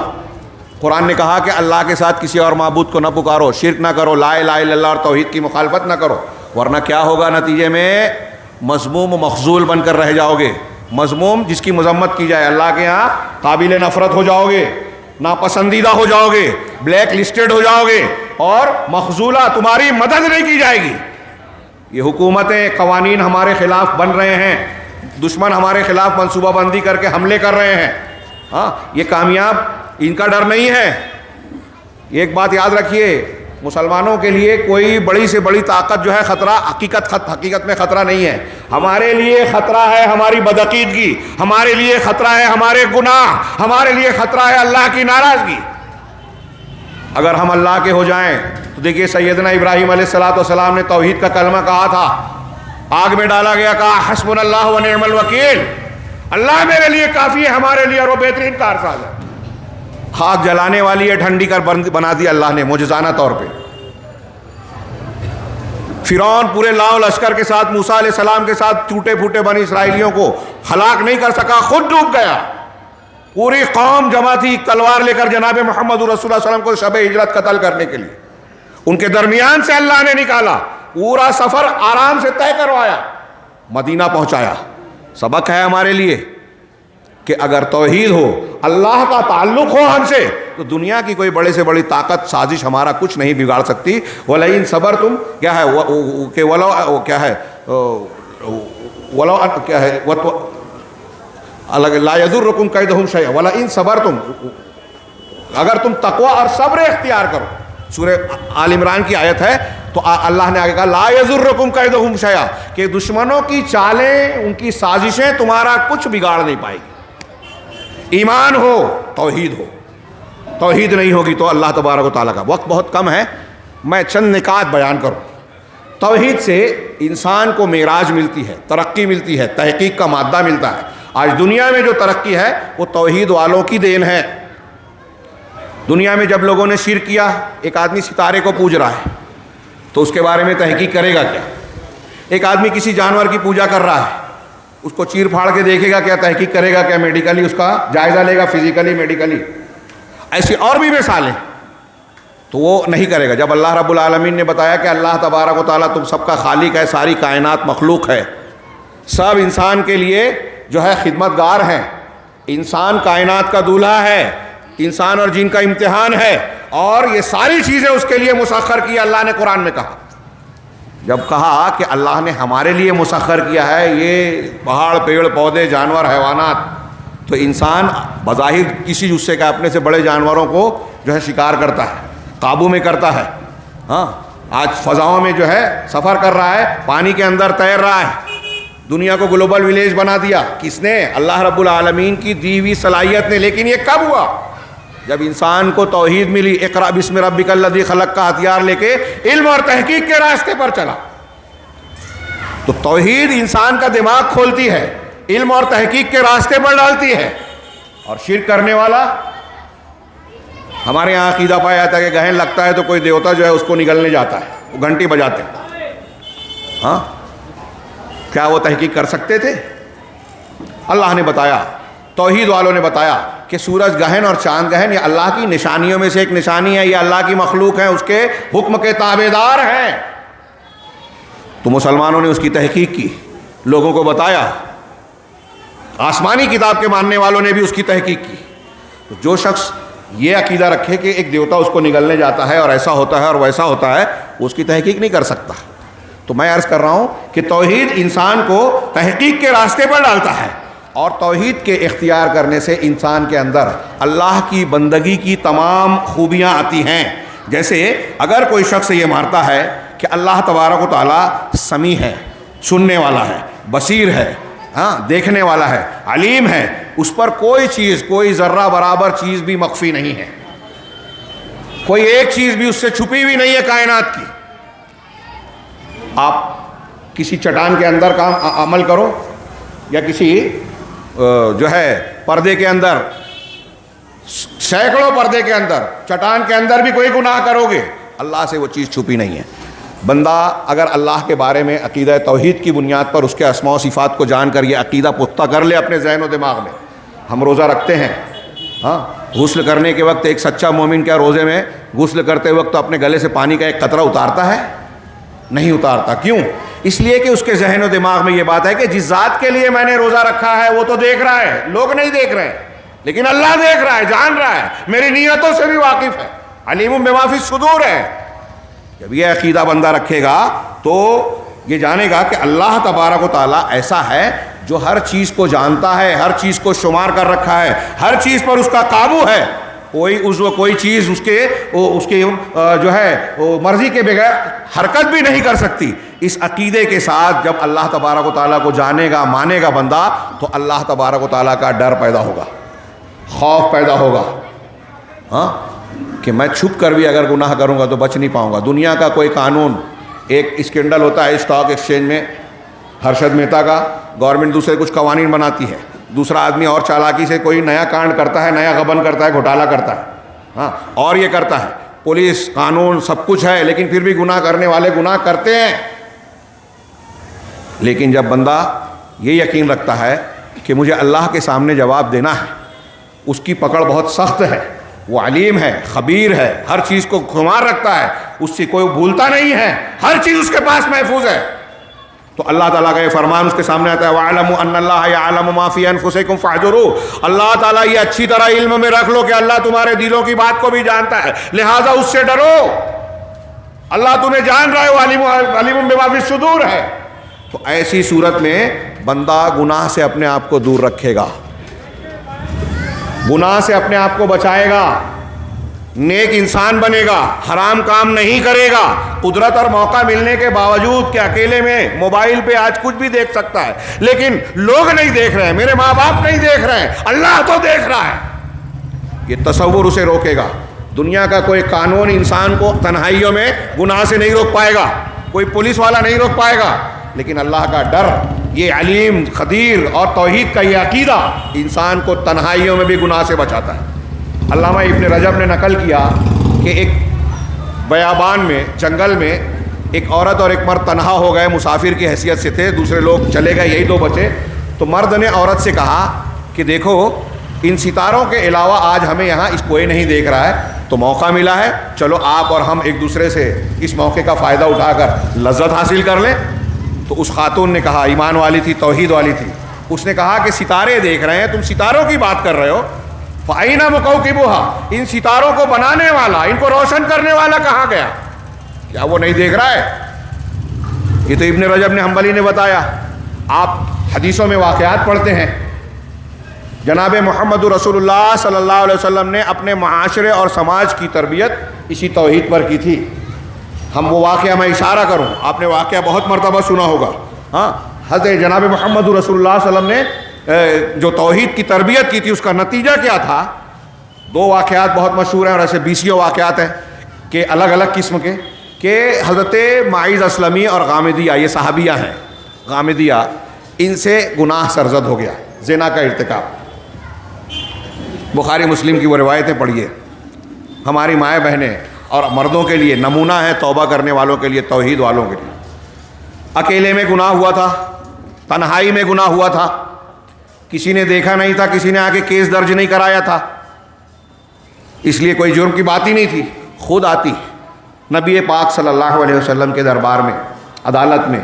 قرآن نے کہا کہ اللہ کے ساتھ کسی اور معبود کو نہ پکارو، شرک نہ کرو، لا الہ الا اللہ اور توحید کی مخالفت نہ کرو، ورنہ کیا ہوگا نتیجے میں؟ مذموم و مخذول بن کر رہ جاؤ گے۔ مذموم جس کی مذمت کی جائے، اللہ کے ہاں قابل نفرت ہو جاؤ گے، ناپسندیدہ ہو جاؤ گے، بلیک لسٹڈ ہو جاؤ گے، اور مخذولہ، تمہاری مدد نہیں کی جائے گی۔ یہ حکومتیں، قوانین ہمارے خلاف بن رہے ہیں، دشمن ہمارے خلاف منصوبہ بندی کر کے حملے کر رہے ہیں، ہاں یہ کامیاب، ان کا ڈر نہیں ہے۔ ایک بات یاد رکھیے، مسلمانوں کے لیے کوئی بڑی سے بڑی طاقت جو ہے خطرہ حقیقت میں خطرہ نہیں ہے، ہمارے لیے خطرہ ہے ہماری بدعقیدگی، ہمارے لیے خطرہ ہے ہمارے گناہ، ہمارے لیے خطرہ ہے اللہ کی ناراضگی۔ اگر ہم اللہ کے ہو جائیں تو دیکھیے سیدنا ابراہیم علیہ السلام نے توحید کا کلمہ کہا تھا، آگ میں ڈالا گیا، کہا حسبنا اللہ و نعم الوکیل، اللہ میرے لیے کافی ہے، ہمارے لیے، اور وہ بہترین کارساز ہے۔ خاک جلانے والی ہے ٹھنڈی کر بنا دی اللہ نے معجزانہ طور پہ۔ فرعون پورے لاؤ لشکر کے ساتھ موسیٰ علیہ السلام کے ساتھ ٹوٹے پھوٹے بنی اسرائیلیوں کو ہلاک نہیں کر سکا، خود ڈوب گیا۔ پوری قوم جمع تھی تلوار لے کر جناب محمد رسول اللہ صلی اللہ علیہ وسلم کو شب ہجرت قتل کرنے کے لیے، ان کے درمیان سے اللہ نے نکالا، پورا سفر آرام سے طے کروایا، مدینہ پہنچایا۔ سبق ہے ہمارے لیے کہ اگر توحید ہو، اللہ کا تعلق ہو ہم سے، تو دنیا کی کوئی بڑے سے بڑی طاقت، سازش ہمارا کچھ نہیں بگاڑ سکتی۔ وَلَئِن صَبَرْتُمْ کیا ہے کہ وَلَوْ کیا ہے وَلَوْ کیا ہے لَا يَضُرُّكُمْ كَيْدُهُمْ شَيْئًا وَلَئِن صَبَرْتُمْ، اگر تم تقوی اور صبر اختیار کرو، سورہ آل عمران کی آیت ہے، تو اللہ نے آگے کہا لا يَضُرُّكُمْ كَيْدُهُمْ شَيْئًا، کہ دشمنوں کی چالیں، ان کی سازشیں تمہارا کچھ بگاڑ نہیں پائے گی۔ ایمان ہو، توحید ہو، توحید نہیں ہوگی تو اللہ تبارک و تعالیٰ کا۔ وقت بہت کم ہے، میں چند نکات بیان کروں۔ توحید سے انسان کو معراج ملتی ہے، ترقی ملتی ہے، تحقیق کا مادہ ملتا ہے۔ آج دنیا میں جو ترقی ہے وہ توحید والوں کی دین ہے۔ دنیا میں جب لوگوں نے شرک کیا، ایک آدمی ستارے کو پوج رہا ہے تو اس کے بارے میں تحقیق کرے گا کیا؟ ایک آدمی کسی جانور کی پوجا کر رہا ہے، اس کو چیر پھاڑ کے دیکھے گا کیا؟ تحقیق کرے گا کیا؟ میڈیکلی اس کا جائزہ لے گا، فزیکلی، میڈیکلی؟ ایسی اور بھی مثالیں تو وہ نہیں کرے گا۔ جب اللہ رب العالمین نے بتایا کہ اللہ تبارک و تعالیٰ تم سب کا خالق ہے، ساری کائنات مخلوق ہے، سب انسان کے لیے جو ہے خدمت گار ہیں، انسان کائنات کا دولہا ہے، انسان اور جن کا امتحان ہے، اور یہ ساری چیزیں اس کے لیے مسخر کی اللہ نے قرآن میں کہا۔ جب کہا کہ اللہ نے ہمارے لیے مسخر کیا ہے یہ پہاڑ، پیڑ، پودے، جانور، حیوانات، تو انسان بظاہر کسی جسے کا اپنے سے بڑے جانوروں کو جو ہے شکار کرتا ہے، قابو میں کرتا ہے۔ ہاں، آج فضاؤں میں جو ہے سفر کر رہا ہے، پانی کے اندر تیر رہا ہے، دنیا کو گلوبل ولیج بنا دیا۔ کس نے؟ اللہ رب العالمین کی دی ہوئی صلاحیت نے۔ لیکن یہ کب ہوا؟ جب انسان کو توحید ملی، اقرأ بسم ربک الذی خلق کا ہتھیار لے کے علم اور تحقیق کے راستے پر چلا۔ تو توحید انسان کا دماغ کھولتی ہے، علم اور تحقیق کے راستے پر ڈالتی ہے، اور شرک کرنے والا، ہمارے یہاں عقیدہ پایا جاتا ہے کہ گہن لگتا ہے تو کوئی دیوتا جو ہے اس کو نگلنے جاتا ہے، وہ گھنٹی بجاتے ہیں۔ ہاں، کیا وہ تحقیق کر سکتے تھے؟ اللہ نے بتایا، توحید والوں نے بتایا کہ سورج گہن اور چاند گہن یہ اللہ کی نشانیوں میں سے ایک نشانی ہے، یہ اللہ کی مخلوق ہے، اس کے حکم کے تابع دار ہیں۔ تو مسلمانوں نے اس کی تحقیق کی، لوگوں کو بتایا، آسمانی کتاب کے ماننے والوں نے بھی اس کی تحقیق کی۔ تو جو شخص یہ عقیدہ رکھے کہ ایک دیوتا اس کو نگلنے جاتا ہے اور ایسا ہوتا ہے اور ویسا ہوتا ہے، وہ اس کی تحقیق نہیں کر سکتا۔ تو میں عرض کر رہا ہوں کہ توحید انسان کو تحقیق کے راستے پر ڈالتا ہے، اور توحید کے اختیار کرنے سے انسان کے اندر اللہ کی بندگی کی تمام خوبیاں آتی ہیں۔ جیسے اگر کوئی شخص یہ مانتا ہے کہ اللہ تبارک و تعالیٰ سمیع ہے، سننے والا ہے، بصیر ہے، ہاں، دیکھنے والا ہے، علیم ہے، اس پر کوئی چیز، کوئی ذرہ برابر چیز بھی مخفی نہیں ہے، کوئی ایک چیز بھی اس سے چھپی ہوئی نہیں ہے کائنات کی۔ آپ کسی چٹان کے اندر کام عمل کرو، یا کسی جو ہے پردے کے اندر، سینکڑوں پردے کے اندر، چٹان کے اندر بھی کوئی گناہ کرو گے، اللہ سے وہ چیز چھپی نہیں ہے۔ بندہ اگر اللہ کے بارے میں عقیدہ توحید کی بنیاد پر اس کے اسماء و صفات کو جان کر یہ عقیدہ پختہ کر لے اپنے ذہن و دماغ میں، ہم روزہ رکھتے ہیں، ہاں، غسل کرنے کے وقت ایک سچا مومن کیا روزے میں غسل کرتے وقت تو اپنے گلے سے پانی کا ایک قطرہ اتارتا ہے؟ نہیں اتارتا۔ کیوں؟ اس لیے کہ اس کے ذہن و دماغ میں یہ بات ہے کہ جس ذات کے لیے میں نے روزہ رکھا ہے وہ تو دیکھ رہا ہے، لوگ نہیں دیکھ رہے، لیکن اللہ دیکھ رہا ہے، جان رہا ہے، میری نیتوں سے بھی واقف ہے، علیم بما فی الصدور ہے۔ جب یہ عقیدہ بندہ رکھے گا تو یہ جانے گا کہ اللہ تبارک و تعالیٰ ایسا ہے جو ہر چیز کو جانتا ہے، ہر چیز کو شمار کر رکھا ہے، ہر چیز پر اس کا قابو ہے، کوئی عضو، کوئی چیز اس کے جو ہے وہ مرضی کے بغیر حرکت بھی نہیں کر سکتی۔ اس عقیدے کے ساتھ جب اللہ تبارک و تعالیٰ کو جانے گا، مانے گا بندہ، تو اللہ تبارک و تعالیٰ کا ڈر پیدا ہوگا، خوف پیدا ہوگا، ہاں، کہ میں چھپ کر بھی اگر گناہ کروں گا تو بچ نہیں پاؤں گا۔ دنیا کا کوئی قانون، ایک اسکینڈل ہوتا ہے اسٹاک ایکسچینج میں، ہرشد مہتا کا، گورنمنٹ دوسرے کچھ قوانین بناتی ہے، دوسرا آدمی اور چالاکی سے کوئی نیا کانڈ کرتا ہے، نیا غبن کرتا ہے، گھوٹالہ کرتا ہے، ہاں، اور یہ کرتا ہے، پولیس، قانون سب کچھ ہے، لیکن پھر بھی گناہ کرنے والے گناہ کرتے ہیں۔ لیکن جب بندہ یہ یقین رکھتا ہے کہ مجھے اللہ کے سامنے جواب دینا ہے، اس کی پکڑ بہت سخت ہے، وہ علیم ہے، خبیر ہے، ہر چیز کو شمار رکھتا ہے، اس سے کوئی بھولتا نہیں ہے، ہر چیز اس کے پاس محفوظ ہے، تو اللہ تعالیٰ کا یہ فرمان اس کے سامنے آتا ہے، وَاعْلَمُوا أَنَّ اللَّهَ يَعْلَمُ مَا فِي أَنفُسِكُمْ فَاحْذَرُوهُ۔ اللہ تعالیٰ یہ اچھی طرح علم میں رکھ لو کہ اللہ تمہارے دلوں کی بات کو بھی جانتا ہے، لہٰذا اس سے ڈرو، اللہ تمہیں جان رہا ہے، علیم بما فی الصدور ہے۔ تو ایسی صورت میں بندہ گناہ سے اپنے آپ کو دور رکھے گا، گناہ سے اپنے آپ کو بچائے گا، نیک انسان بنے گا، حرام کام نہیں کرے گا۔ قدرت اور موقع ملنے کے باوجود کہ اکیلے میں موبائل پہ آج کچھ بھی دیکھ سکتا ہے، لیکن لوگ نہیں دیکھ رہے ہیں، میرے ماں باپ نہیں دیکھ رہے ہیں، اللہ تو دیکھ رہا ہے، یہ تصور اسے روکے گا۔ دنیا کا کوئی قانون انسان کو تنہائیوں میں گناہ سے نہیں روک پائے گا، کوئی پولیس والا نہیں روک پائے گا، لیکن اللہ کا ڈر، یہ علیم، قدیر اور توحید کا یہ عقیدہ انسان کو تنہائیوں میں بھی گناہ سے بچاتا ہے۔ علامہ ابن رجب نے نقل کیا کہ ایک بیابان میں، جنگل میں، ایک عورت اور ایک مرد تنہا ہو گئے، مسافر کی حیثیت سے تھے، دوسرے لوگ چلے گئے، یہی دو بچے۔ تو مرد نے عورت سے کہا کہ دیکھو، ان ستاروں کے علاوہ آج ہمیں یہاں اس کوئی نہیں دیکھ رہا ہے، تو موقع ملا ہے، چلو آپ اور ہم ایک دوسرے سے اس موقع کا فائدہ اٹھا کر لذت حاصل کر لیں۔ تو اس خاتون نے کہا، ایمان والی تھی، توحید والی تھی، اس نے کہا کہ ستارے دیکھ رہے ہیں، تم ستاروں کی بات کر رہے ہو، فَأَيْنَ مُكَوْكِبُهَا، ان ستاروں کو بنانے والا، ان کو روشن کرنے والا کہاں گیا؟ کیا وہ نہیں دیکھ رہا ہے؟ یہ تو ابن رجب نے حنبلی نے بتایا. آپ حدیثوں میں واقعات پڑھتے ہیں، جناب محمد رسول اللہ صلی اللہ علیہ وسلم نے اپنے معاشرے اور سماج کی تربیت اسی توحید پر کی تھی. ہم وہ واقعہ میں اشارہ کروں، آپ نے واقعہ بہت مرتبہ سنا ہوگا. ہاں، حضرت جناب محمد رسول اللہ صلی اللہ علیہ وسلم نے جو توحید کی تربیت کی تھی اس کا نتیجہ کیا تھا؟ دو واقعات بہت مشہور ہیں، اور ایسے بیسیوں واقعات ہیں کہ الگ الگ قسم کے، کہ حضرت معیز اسلمی اور غامدیہ، یہ صحابیہ ہیں، غامدیہ، ان سے گناہ سرزد ہو گیا، زنا کا ارتکاب. بخاری مسلم کی وہ روایتیں پڑھیے. ہماری مائیں بہنیں اور مردوں کے لیے نمونہ ہے، توبہ کرنے والوں کے لیے، توحید والوں کے لیے. اکیلے میں گناہ ہوا تھا، تنہائی میں گناہ ہوا تھا، کسی نے دیکھا نہیں تھا، کسی نے آ کے کیس درج نہیں کرایا تھا، اس لیے کوئی جرم کی بات ہی نہیں تھی. خود آتی نبی پاک صلی اللہ علیہ وسلم کے دربار میں، عدالت میں،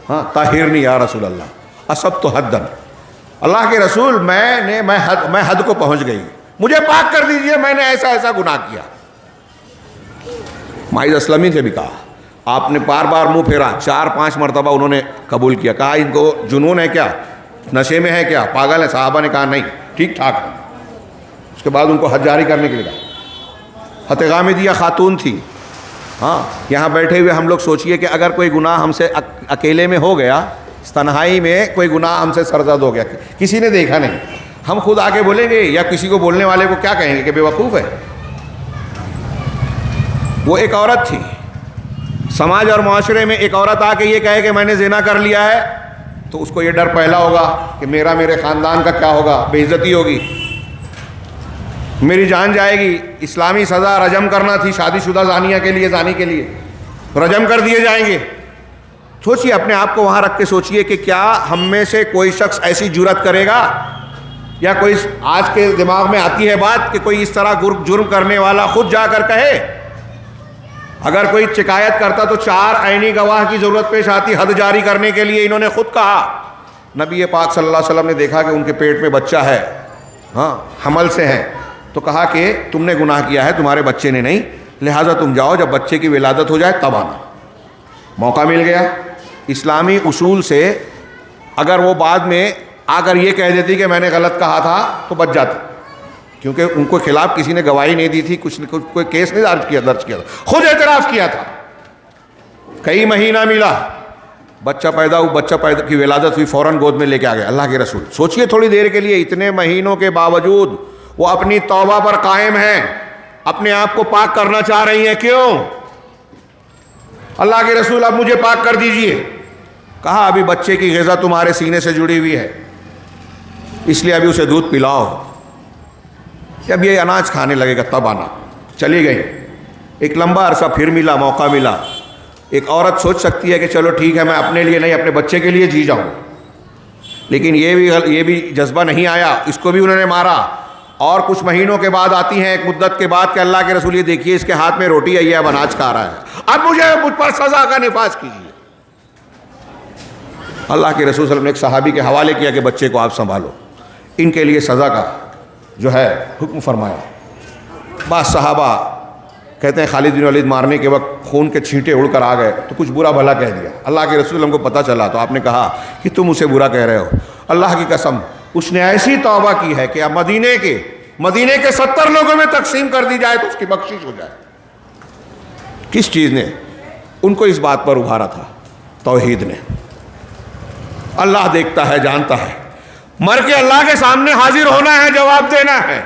ہاں، طاہرنی یا رسول اللہ، اصبت حدن، اللہ کے رسول میں حد کو پہنچ گئی، مجھے پاک کر دیجئے، میں نے ایسا ایسا گناہ کیا. معیز اسلمی سے بھی کہا، آپ نے بار بار منہ پھیرا، 4-5 مرتبہ انہوں نے قبول کیا. کہا ان کو جنون ہے کیا، نشے میں ہے کیا، پاگل ہے؟ صحابہ نے کہا نہیں، ٹھیک ٹھاک ہے. اس کے بعد ان کو حد جاری کرنے کے لیے کہا. حضرت غامدیہ خاتون تھی. ہاں، یہاں بیٹھے ہوئے ہم لوگ سوچئے کہ اگر کوئی گناہ ہم سے اکیلے میں ہو گیا، تنہائی میں کوئی گناہ ہم سے سرزد ہو گیا، کسی نے دیکھا نہیں، ہم خود آگے بولیں گے یا کسی کو بولنے والے کو کیا کہیں گے کہ بے وقوف ہے؟ وہ ایک عورت تھی. سماج اور معاشرے میں ایک عورت آ کے یہ کہے کہ میں نے زنا کر لیا ہے تو اس کو یہ ڈر پہلا ہوگا کہ میرے خاندان کا کیا ہوگا، بے عزتی ہوگی، میری جان جائے گی. اسلامی سزا رجم کرنا تھی شادی شدہ زانیہ کے لیے، زانی کے لیے رجم کر دیے جائیں گے. سوچیے، اپنے آپ کو وہاں رکھ کے سوچیے کہ کیا ہم میں سے کوئی شخص ایسی جرات کرے گا، یا کوئی آج کے دماغ میں آتی ہے بات کہ کوئی اس طرح جرم کرنے والا خود جا کر کہے؟ اگر کوئی شکایت کرتا تو 4 عینی گواہ کی ضرورت پیش آتی حد جاری کرنے کے لیے. انہوں نے خود کہا. نبی پاک صلی اللہ علیہ وسلم نے دیکھا کہ ان کے پیٹ میں بچہ ہے، ہاں، حمل سے ہیں، تو کہا کہ تم نے گناہ کیا ہے، تمہارے بچے نے نہیں، لہٰذا تم جاؤ، جب بچے کی ولادت ہو جائے تب آنا. موقع مل گیا. اسلامی اصول سے اگر وہ بعد میں آ کر یہ کہہ دیتی کہ میں نے غلط کہا تھا تو بچ جاتی، کیونکہ ان کو خلاف کسی نے گواہی نہیں دی تھی، کوئی کیس نہیں درج کیا تھا، خود اعتراف کیا تھا. کئی مہینہ ملا، بچہ پیدا ہوا، بچہ پیدا کی ولادت ہوئی، فوراً گود میں لے کے آ گئے اللہ کے رسول. سوچئے تھوڑی دیر کے لیے، اتنے مہینوں کے باوجود وہ اپنی توبہ پر قائم ہیں، اپنے آپ کو پاک کرنا چاہ رہی ہیں. کیوں؟ اللہ کے رسول اب مجھے پاک کر دیجئے. کہا ابھی بچے کی غذا تمہارے سینے سے جڑی ہوئی ہے، اس لیے ابھی اسے دودھ پلاؤ، جب یہ اناج کھانے لگے گا تب آنا. چلی گئی. ایک لمبا عرصہ پھر ملا، موقع ملا. ایک عورت سوچ سکتی ہے کہ چلو ٹھیک ہے، میں اپنے لیے نہیں، اپنے بچے کے لیے جی جاؤں، لیکن یہ بھی جذبہ نہیں آیا، اس کو بھی انہوں نے مارا. اور کچھ مہینوں کے بعد آتی ہیں، ایک مدت کے بعد، کہ اللہ کے رسول یہ دیکھیے اس کے ہاتھ میں روٹی ہے، یہ اب اناج کھا رہا ہے، اب مجھ پر سزا کا نفاذ کیجیے. اللہ کے رسول صلی اللہ علیہ وسلم نے ایک صحابی کے حوالے کیا کہ بچے کو آپ سنبھالو، ان کے لیے سزا کا جو ہے حکم فرمایا. بعض صحابہ کہتے ہیں خالد بن ولید مارنے کے وقت خون کے چھینٹے اڑ کر آ گئے تو کچھ برا بھلا کہہ دیا. اللہ کے رسول ہم کو پتہ چلا تو آپ نے کہا کہ تم اسے برا کہہ رہے ہو. اللہ کی قسم، اس نے ایسی توبہ کی ہے کہ اب مدینے کے 70 لوگوں میں تقسیم کر دی جائے تو اس کی بخشش ہو جائے. کس چیز نے ان کو اس بات پر ابھارا تھا؟ توحید نے. اللہ دیکھتا ہے، جانتا ہے. مر کے اللہ کے سامنے حاضر ہونا ہے، جواب دینا ہے.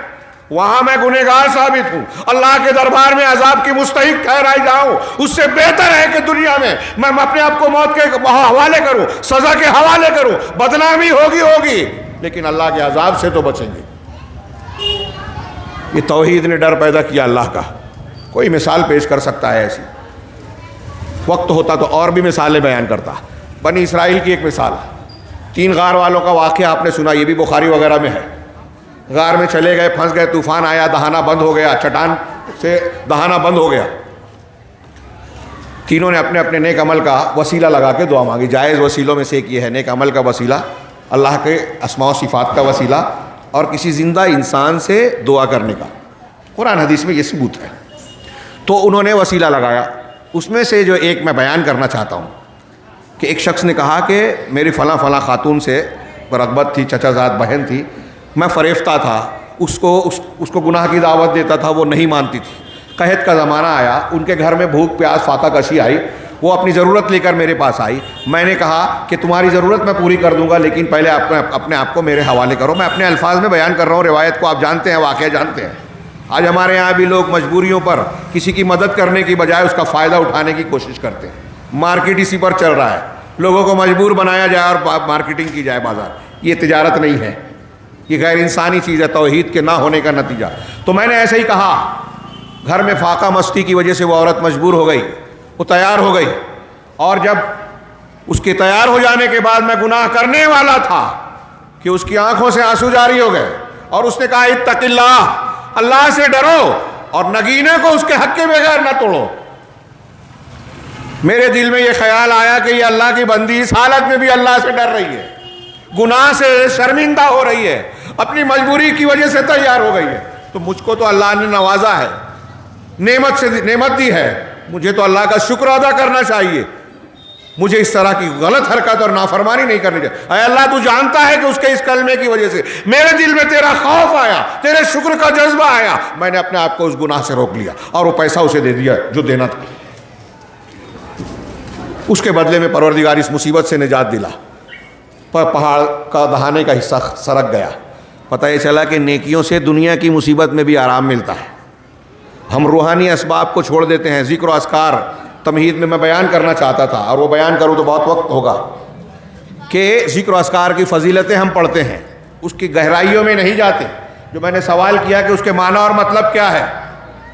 وہاں میں گنہگار ثابت ہوں، اللہ کے دربار میں عذاب کی مستحق ٹھہرائی جاؤں. اس سے بہتر ہے کہ دنیا میں اپنے آپ کو موت کے حوالے کروں، سزا کے حوالے کروں. بدنامی ہوگی، لیکن اللہ کے عذاب سے تو بچیں گے. یہ توحید نے ڈر پیدا کیا اللہ کا. کوئی مثال پیش کر سکتا ہے ایسی؟ وقت ہوتا تو اور بھی مثالیں بیان کرتا. بنی اسرائیل کی ایک مثال، 3 غار والوں کا واقعہ آپ نے سنا، یہ بھی بخاری وغیرہ میں ہے. غار میں چلے گئے، پھنس گئے، طوفان آیا، دہانا بند ہو گیا، چٹان سے دہانا بند ہو گیا. تینوں نے اپنے اپنے نیک عمل کا وسیلہ لگا کے دعا مانگی. جائز وسیلوں میں سے ایک یہ ہے، نیک عمل کا وسیلہ اللہ کے اسماء و صفات کا وسیلہ اور کسی زندہ انسان سے دعا کرنے کا، قرآن حدیث میں یہ ثبوت ہے۔ تو انہوں نے وسیلہ لگایا۔ اس میں سے جو ایک میں بیان کرنا چاہتا ہوں کہ ایک شخص نے کہا کہ میری فلاں فلاں خاتون سے رغبت تھی، چچا زاد بہن تھی، میں فریفتہ تھا، اس کو گناہ کی دعوت دیتا تھا، وہ نہیں مانتی تھی۔ قحط کا زمانہ آیا، ان کے گھر میں بھوک پیاس فاقہ کشی آئی، وہ اپنی ضرورت لے کر میرے پاس آئی۔ میں نے کہا کہ تمہاری ضرورت میں پوری کر دوں گا، لیکن پہلے اپنے آپ کو میرے حوالے کرو۔ میں اپنے الفاظ میں بیان کر رہا ہوں، روایت کو آپ جانتے ہیں، واقعہ جانتے ہیں۔ آج ہمارے یہاں بھی لوگ مجبوریوں پر کسی کی مدد کرنے کی بجائے اس کا فائدہ اٹھانے کی کوشش کرتے ہیں۔ مارکیٹ اسی پر چل رہا ہے، لوگوں کو مجبور بنایا جائے اور مارکیٹنگ کی جائے بازار۔ یہ تجارت نہیں ہے، یہ غیر انسانی چیز ہے، توحید کے نہ ہونے کا نتیجہ۔ تو میں نے ایسے ہی کہا، گھر میں فاقہ مستی کی وجہ سے وہ عورت مجبور ہو گئی، وہ تیار ہو گئی، اور جب اس کے تیار ہو جانے کے بعد میں گناہ کرنے والا تھا کہ اس کی آنکھوں سے آنسو جاری ہو گئے، اور اس نے کہا اتق اللہ، اللہ سے ڈرو اور نگینے کو اس کے حق کے بغیر نہ توڑو۔ میرے دل میں یہ خیال آیا کہ یہ اللہ کی بندی اس حالت میں بھی اللہ سے ڈر رہی ہے، گناہ سے شرمندہ ہو رہی ہے، اپنی مجبوری کی وجہ سے تیار ہو گئی ہے، تو مجھ کو تو اللہ نے نوازا ہے، نعمت دی ہے، مجھے تو اللہ کا شکر ادا کرنا چاہیے، مجھے اس طرح کی غلط حرکت اور نافرمانی نہیں کرنی چاہیے۔ اے اللہ، تو جانتا ہے کہ اس کے اس کلمے کی وجہ سے میرے دل میں تیرا خوف آیا، تیرے شکر کا جذبہ آیا، میں نے اپنے آپ کو اس گناہ سے روک لیا اور وہ پیسہ اسے دے دیا جو دینا تھا۔ اس کے بدلے میں پروردگار اس مصیبت سے نجات دلا، پر پہاڑ کا دہانے کا حصہ سرک گیا۔ پتہ یہ چلا کہ نیکیوں سے دنیا کی مصیبت میں بھی آرام ملتا ہے۔ ہم روحانی اسباب کو چھوڑ دیتے ہیں۔ ذکر و اذکار تمہید میں بیان کرنا چاہتا تھا، اور وہ بیان کروں تو بہت وقت ہوگا، کہ ذکر و اذکار کی فضیلتیں ہم پڑھتے ہیں، اس کی گہرائیوں میں نہیں جاتے۔ جو میں نے سوال کیا کہ اس کے معنی اور مطلب کیا ہے،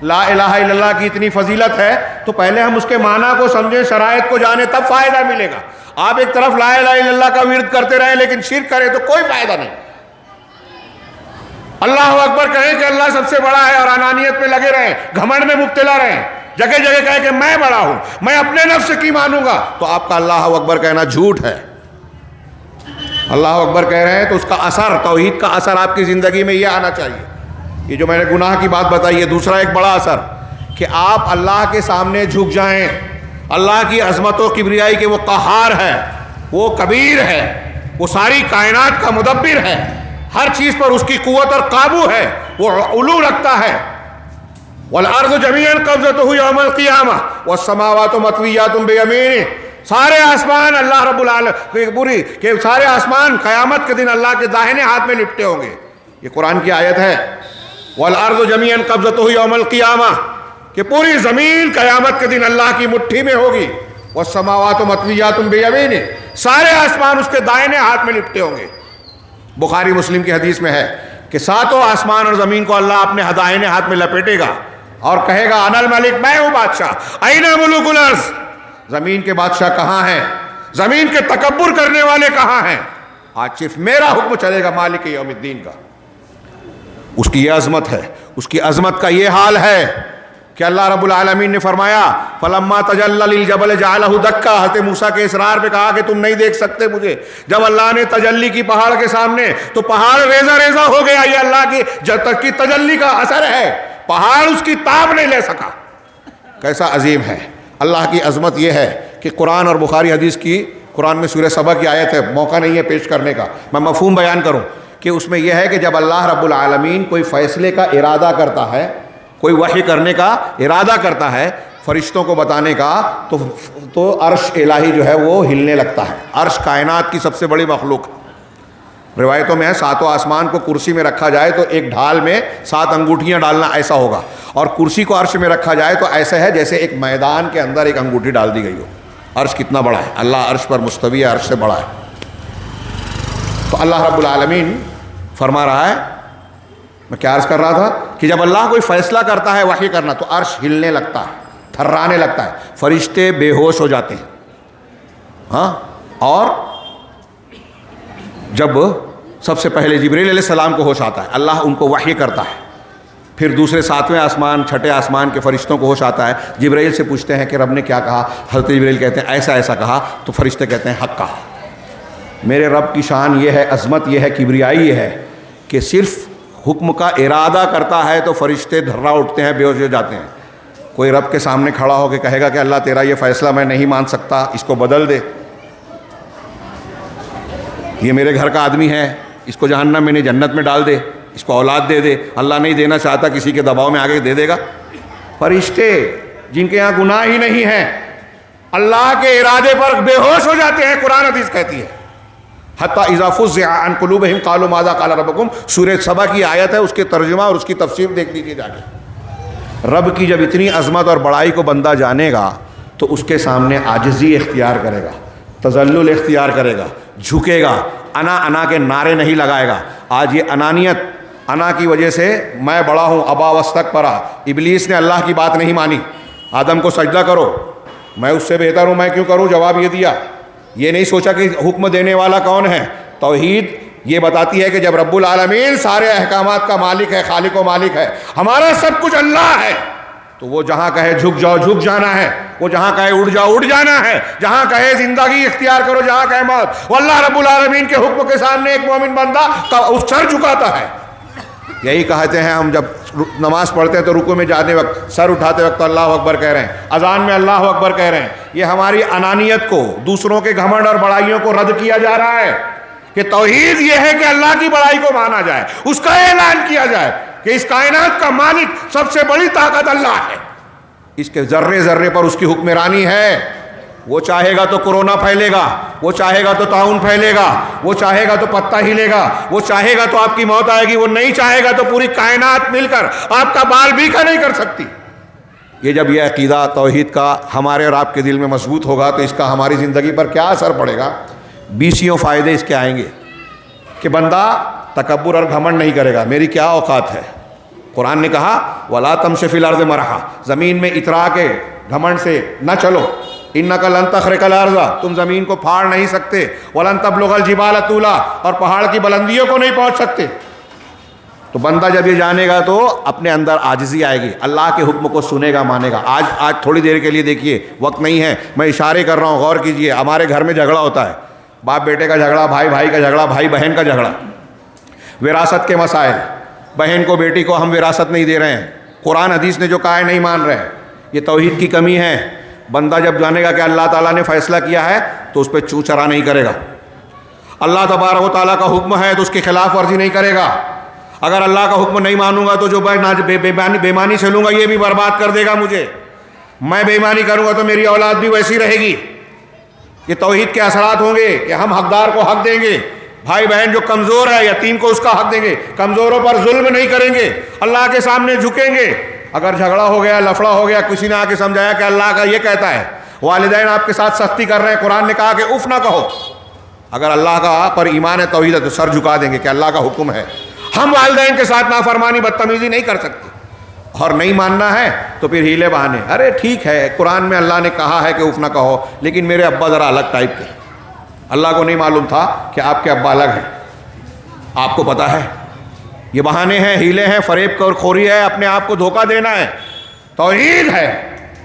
لا الہ الا اللہ کی اتنی فضیلت ہے تو پہلے ہم اس کے معنی کو سمجھیں، شرائط کو جانیں، تب فائدہ ملے گا۔ آپ ایک طرف لا الہ الا اللہ کا ورد کرتے رہیں لیکن شرک کریں تو کوئی فائدہ نہیں۔ اللہ اکبر کہیں کہ اللہ سب سے بڑا ہے اور انانیت میں لگے رہیں، گھمنڈ میں مبتلا رہیں، جگہ جگہ کہے کہ میں بڑا ہوں، میں اپنے نفس کی مانوں گا، تو آپ کا اللہ اکبر کہنا جھوٹ ہے۔ اللہ اکبر کہہ رہے ہیں تو اس کا اثر، توحید کا اثر آپ کی زندگی میں یہ آنا چاہیے۔ یہ جو میں نے گناہ کی بات بتائی ہے، دوسرا ایک بڑا اثر کہ آپ اللہ کے سامنے جھک جائیں، اللہ کی عظمت و کبریائی کہ وہ قہار ہے، وہ کبیر ہے، وہ ساری کائنات کا مدبر ہے، ہر چیز پر اس کی قوت اور قابو ہے، وہ علو رکھتا ہے۔ والارض جميعا قبضته يوم القيامة والسماوات مطويات بيمينه، سارے آسمان اللہ رب العالمین کہ سارے آسمان قیامت کے دن اللہ کے داہنے ہاتھ میں لپٹے ہوں گے۔ یہ قرآن کی آیت ہے، والارض جميعا قبضته يوم القيامة کہ پوری زمین قیامت کے دن اللہ کی مٹھی میں ہوگی، والسماوات مطویات بیمینہ، سارے آسمان اس کے دائنے ہاتھ میں لپٹے ہوں گے۔ بخاری مسلم کی حدیث میں ہے کہ ساتوں آسمان اور زمین کو اللہ اپنے دائنے ہاتھ میں لپیٹے گا اور کہے گا انا الملک، میں ہوں بادشاہ، این ملوک الارض، زمین کے بادشاہ کہاں ہیں، زمین کے تکبر کرنے والے کہاں ہیں، آج صرف میرا حکم چلے گا مالک یوم الدین کا۔ اس کی یہ عظمت ہے، اس کی عظمت کا یہ حال ہے کہ اللہ رب العالمین نے فرمایا فلما تجلی للجبل جعلہ دکا، حضرت موسیٰ کے اصرار پہ کہا کہ تم نہیں دیکھ سکتے مجھے، جب اللہ نے تجلی کی پہاڑ کے سامنے تو پہاڑ ریزہ ریزہ ہو گیا۔ یہ اللہ کی جب تک کی تجلی کا اثر ہے، پہاڑ اس کی تاب نہیں لے سکا۔ کیسا عظیم ہے اللہ کی عظمت۔ یہ ہے کہ قرآن اور بخاری حدیث کی، قرآن میں سورہ سبا کی آیت ہے، موقع نہیں ہے پیش کرنے کا، میں مفہوم بیان کروں کہ اس میں یہ ہے کہ جب اللہ رب العالمین کوئی فیصلے کا ارادہ کرتا ہے، کوئی وحی کرنے کا ارادہ کرتا ہے، فرشتوں کو بتانے کا، تو عرش الہی جو ہے وہ ہلنے لگتا ہے۔ عرش کائنات کی سب سے بڑی مخلوق ہے۔ روایتوں میں ہے ساتوں آسمان کو کرسی میں رکھا جائے تو ایک ڈھال میں 7 انگوٹھیاں ڈالنا ایسا ہوگا، اور کرسی کو عرش میں رکھا جائے تو ایسا ہے جیسے ایک میدان کے اندر ایک انگوٹھی ڈال دی گئی ہو۔ عرش کتنا بڑا ہے، اللہ عرش پر مستوی ہے، عرش سے بڑا ہے۔ تو اللہ رب العالمین فرما رہا ہے، میں کیا عرض کر رہا تھا کہ جب اللہ کوئی فیصلہ کرتا ہے وحی کرنا تو عرش ہلنے لگتا ہے، تھرانے لگتا ہے، فرشتے بے ہوش ہو جاتے ہیں۔ ہاں، اور جب سب سے پہلے جبرائیل علیہ السلام کو ہوش آتا ہے، اللہ ان کو وحی کرتا ہے، پھر دوسرے 7ویں آسمان 6ٹھے آسمان کے فرشتوں کو ہوش آتا ہے، جبرائیل سے پوچھتے ہیں کہ رب نے کیا کہا، حضرت جبرائیل کہتے ہیں ایسا ایسا کہا، تو فرشتے کہتے ہیں حق کہا۔ میرے رب کی شان یہ ہے، عظمت یہ ہے، کبریائی یہ ہے کہ صرف حکم کا ارادہ کرتا ہے تو فرشتے دھرا اٹھتے ہیں، بے ہوش ہو جاتے ہیں۔ کوئی رب کے سامنے کھڑا ہو کے کہے گا کہ اللہ تیرا یہ فیصلہ میں نہیں مان سکتا، اس کو بدل دے، یہ میرے گھر کا آدمی ہے، اس کو جہنم میں نہیں جنت میں ڈال دے، اس کو اولاد دے دے، اللہ نہیں دینا چاہتا، کسی کے دباؤ میں آگے دے دے گا؟ فرشتے جن کے یہاں گناہ ہی نہیں ہے اللہ کے ارادے پر بے ہوش ہو جاتے ہیں۔ قرآن حدیث کہتی ہے حتیٰ اذا فزع عن قلوبہم قالوا ماذا قال ربکم، سورہ سبا کی آیت ہے، اس کے ترجمہ اور اس کی تفسیر دیکھ لیجیے جا کے۔ رب کی جب اتنی عظمت اور بڑائی کو بندہ جانے گا تو اس کے سامنے عاجزی اختیار کرے گا، تذلل اختیار کرے گا، جھکے گا، انا کے نعرے نہیں لگائے گا۔ آج یہ انانیت، انا کی وجہ سے میں بڑا ہوں، ابا واستکبرا، ابلیس نے اللہ کی بات نہیں مانی، آدم کو سجدہ کرو، میں اس سے بہتر ہوں، میں کیوں کروں، جواب یہ دیا، یہ نہیں سوچا کہ حکم دینے والا کون ہے۔ توحید یہ بتاتی ہے کہ جب رب العالمین سارے احکامات کا مالک ہے، خالق و مالک ہے، ہمارا سب کچھ اللہ ہے، تو وہ جہاں کہے جھک جاؤ جھک جانا ہے، وہ جہاں کہے اڑ جاؤ اڑ جانا ہے، جہاں کہے زندگی اختیار کرو، جہاں کہے موت، وہ اللہ رب العالمین کے حکم کے سامنے ایک مومن بندہ اس سر جھکاتا ہے۔ یہی کہتے ہیں ہم جب نماز پڑھتے ہیں تو رکوع میں جاتے وقت، سر اٹھاتے وقت اللہ اکبر کہہ رہے ہیں، اذان میں اللہ اکبر کہہ رہے ہیں۔ یہ ہماری انانیت کو، دوسروں کے گھمنڈ اور بڑائیوں کو رد کیا جا رہا ہے کہ توحید یہ ہے کہ اللہ کی بڑائی کو مانا جائے، اس کا اعلان کیا جائے کہ اس کائنات کا مالک سب سے بڑی طاقت اللہ ہے، اس کے ذرے ذرے پر اس کی حکمرانی ہے۔ وہ چاہے گا تو کورونا پھیلے گا، وہ چاہے گا تو طاعون پھیلے گا، وہ چاہے گا تو پتہ ہلے گا، وہ چاہے گا تو آپ کی موت آئے گی، وہ نہیں چاہے گا تو پوری کائنات مل کر آپ کا بال بیکھا نہیں کر سکتی۔ یہ جب یہ عقیدہ توحید کا ہمارے اور آپ کے دل میں مضبوط ہوگا تو اس کا ہماری زندگی پر کیا اثر پڑے گا؟ بیسیوں فائدے اس کے آئیں گے کہ بندہ تکبر اور گھمنڈ نہیں کرے گا، میری کیا اوقات ہے۔ قرآن نے کہا وَلَا تَمْشِ فِي الْأَرْضِ مَرَحًا، زمین میں اترا کے گھمنڈ سے نہ چلو، اِنَّكَ لَن تَخْرِقَ الْأَرْضَ، تم زمین کو پھاڑ نہیں سکتے، وَلَن تَبْلُغَ الْجِبَالَ طُولًا، اور پہاڑ کی بلندیوں کو نہیں پہنچ سکتے۔ تو بندہ جب یہ جانے گا تو اپنے اندر عاجزی آئے گی، اللہ کے حکم کو سنے گا، مانے گا۔ آج تھوڑی دیر کے لیے دیکھیے، وقت نہیں ہے، میں اشارے کر رہا ہوں، غور کیجئے۔ ہمارے گھر میں جھگڑا ہوتا ہے، باپ بیٹے کا جھگڑا، بھائی بھائی کا جھگڑا، بھائی بہن کا جھگڑا، وراثت کے مسائل، بہن کو بیٹی کو ہم وراثت نہیں دے رہے ہیں، قرآن حدیث نے جو کہا ہے نہیں مان رہے ہیں، یہ توحید کی کمی ہے۔ بندہ جب جانے گا کہ اللہ تعالیٰ نے فیصلہ کیا ہے تو اس پہ چوں چرا نہیں کرے گا، اللہ تبارک و تعالیٰ کا حکم ہے تو اس کی خلاف ورزی نہیں کرے گا۔ اگر اللہ کا حکم نہیں مانوں گا تو جو بےمانی سے لوں گا یہ بھی برباد کر دے گا مجھے، میں بےمانی کروں گا تو میری اولاد بھی ویسی رہے گی۔ یہ توحید کے اثرات ہوں گے کہ ہم حقدار کو حق دیں گے، بھائی بہن جو کمزور ہے یتیم کو اس کا حق دیں گے، کمزوروں پر ظلم نہیں کریں گے، اللہ کے سامنے جھکیں گے۔ اگر جھگڑا ہو گیا، لفڑا ہو گیا، کسی نے آ کے سمجھایا کہ اللہ کا یہ کہتا ہے، والدین آپ کے ساتھ سختی کر رہے ہیں، قرآن نے کہا کہ اف نہ کہو، اگر اللہ کا پر ایمان ہے، توحید ہے، تو سر جھکا دیں گے کہ اللہ کا حکم ہے۔ ہم والدین کے ساتھ نافرمانی بدتمیزی نہیں کر سکتے، اور نہیں ماننا ہے تو پھر ہیلے بہانے، ارے ٹھیک ہے قرآن میں اللہ نے کہا ہے کہ اف نہ کہو، لیکن میرے ابا ذرا الگ ٹائپ کے، اللہ کو نہیں معلوم تھا کہ آپ کے ابا الگ ہیں، آپ کو پتا ہے۔ یہ بہانے ہیں، ہیلے ہیں، فریب اور خوری ہے، اپنے آپ کو دھوکہ دینا ہے۔ توحید ہے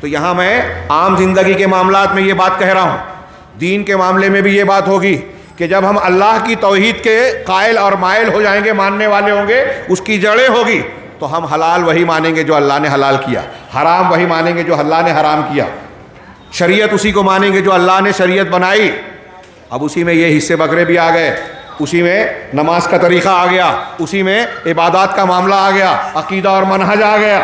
تو یہاں میں عام زندگی کے معاملات میں یہ بات کہہ رہا ہوں، دین کے معاملے میں بھی یہ بات ہوگی کہ جب ہم اللہ کی توحید کے قائل اور مائل ہو جائیں گے، ماننے والے ہوں گے، اس کی جڑیں ہوگی، تو ہم حلال وہی مانیں گے جو اللہ نے حلال کیا، حرام وہی مانیں گے جو اللہ نے حرام کیا، شریعت اسی کو مانیں گے جو اللہ نے شریعت بنائی۔ اب اسی میں یہ حصے بکرے بھی آ گئے، اسی میں نماز کا طریقہ آ گیا، اسی میں عبادات کا معاملہ آ گیا، عقیدہ اور منہج آ گیا۔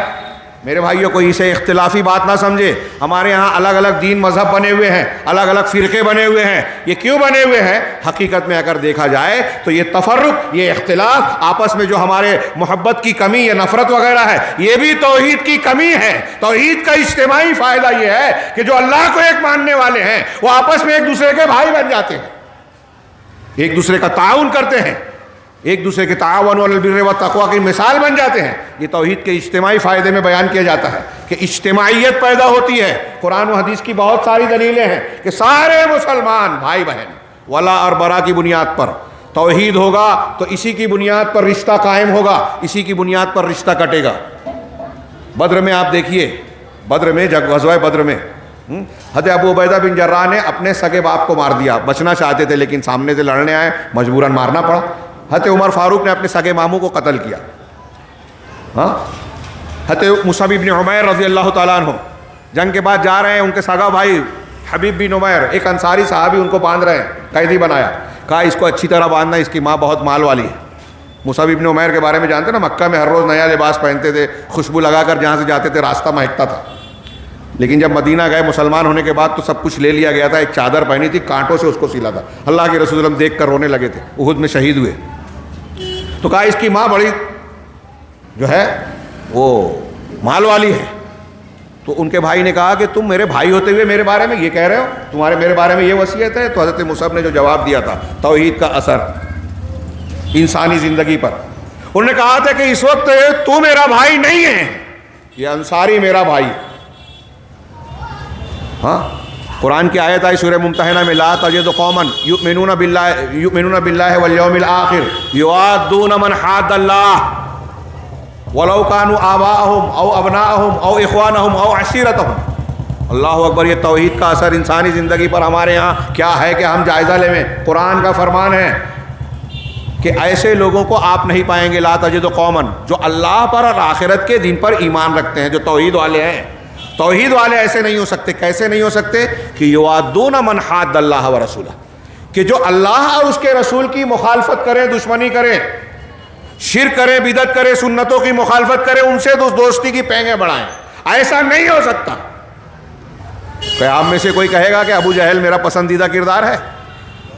میرے بھائیوں کوئی اسے اختلافی بات نہ سمجھے، ہمارے ہاں الگ الگ دین مذہب بنے ہوئے ہیں، الگ الگ فرقے بنے ہوئے ہیں۔ یہ کیوں بنے ہوئے ہیں؟ حقیقت میں اگر دیکھا جائے تو یہ تفرق، یہ اختلاف، آپس میں جو ہمارے محبت کی کمی یا نفرت وغیرہ ہے، یہ بھی توحید کی کمی ہے۔ توحید کا اجتماعی فائدہ یہ ہے کہ جو اللہ کو ایک ماننے والے ہیں وہ آپس میں ایک دوسرے کے بھائی بن جاتے ہیں، ایک دوسرے کا تعاون کرتے ہیں، ایک دوسرے کے تعاون علی البر والتقوی کی مثال بن جاتے ہیں۔ یہ توحید کے اجتماعی فائدے میں بیان کیا جاتا ہے کہ اجتماعیت پیدا ہوتی ہے۔ قرآن و حدیث کی بہت ساری دلیلیں ہیں کہ سارے مسلمان بھائی بہن ولا اور برا کی بنیاد پر توحید ہوگا تو اسی کی بنیاد پر رشتہ قائم ہوگا، اسی کی بنیاد پر رشتہ کٹے گا۔ بدر میں آپ دیکھیے، بدر میں غزوہ بدر میں حضرت ابو عبیدہ بن جراح نے اپنے سگے باپ کو مار دیا, بچنا چاہتے تھے لیکن سامنے سے لڑنے آئے, مجبوراً مارنا پڑا. حضرت عمر فاروق نے اپنے سگے ماموں کو قتل کیا. حضرت مصعب بن عمیر رضی اللہ تعالیٰ عنہ جنگ کے بعد جا رہے ہیں, ان کے سگا بھائی حبیب بن عمیر, ایک انصاری صحابی, ان کو باندھ رہے ہیں, قیدی بنایا, کہا اس کو اچھی طرح باندھنا, اس کی ماں بہت مال والی ہے. مصعب بن عمیر کے بارے میں جانتے نا, مکہ میں ہر روز نیا لباس پہنتے تھے, خوشبو لگا کر جہاں سے جاتے تھے راستہ مہکتا تھا. لیکن جب مدینہ گئے مسلمان ہونے کے بعد تو سب کچھ لے لیا گیا تھا. ایک چادر پہنی تھی, کانٹوں سے اس کو سلا تھا. اللہ کے رسول ہم دیکھ کر رونے لگے تھے, احد میں شہید ہوئے. تو کہا اس کی ماں بڑی جو ہے وہ مال والی ہے. تو ان کے بھائی نے کہا کہ تم میرے بھائی ہوتے ہوئے میرے بارے میں یہ کہہ رہے ہو, میرے بارے میں یہ وصیت ہے. تو حضرت مصعب نے جو جواب دیا تھا, توحید کا اثر انسانی زندگی پر, انہوں نے کہا تھا کہ اس وقت تو میرا بھائی نہیں ہے, یہ انصاری میرا بھائی. ہاں, قرآن کی آیت آئی سورہ ممتحنہ میں, لا تجد قوما یؤمنون باللہ والیوم الآخر یوادون من حاد اللہ ولو كانوا آباءهم او ابناءهم او اخوانهم او عشیرتهم. اللہ اکبر. یہ توحید کا اثر انسانی زندگی پر ہمارے ہاں کیا ہے کہ ہم جائزہ لیں. قرآن کا فرمان ہے کہ ایسے لوگوں کو آپ نہیں پائیں گے, لا تجد قوما, جو اللہ پر اور آخرت کے دن پر ایمان رکھتے ہیں, جو توحید والے ہیں. توحید والے ایسے نہیں ہو سکتے. کیسے نہیں ہو سکتے؟ کہ یوادون من حاد اللہ ورسولہ, کہ جو اللہ اور اس کے رسول کی مخالفت کریں, دشمنی کریں, شرک کریں, بدعت کریں, سنتوں کی مخالفت کریں, ان سے دوستی کی پینگیں بڑھائیں. ایسا نہیں ہو سکتا. کہ آپ میں سے کوئی کہے گا کہ ابو جہل میرا پسندیدہ کردار ہے,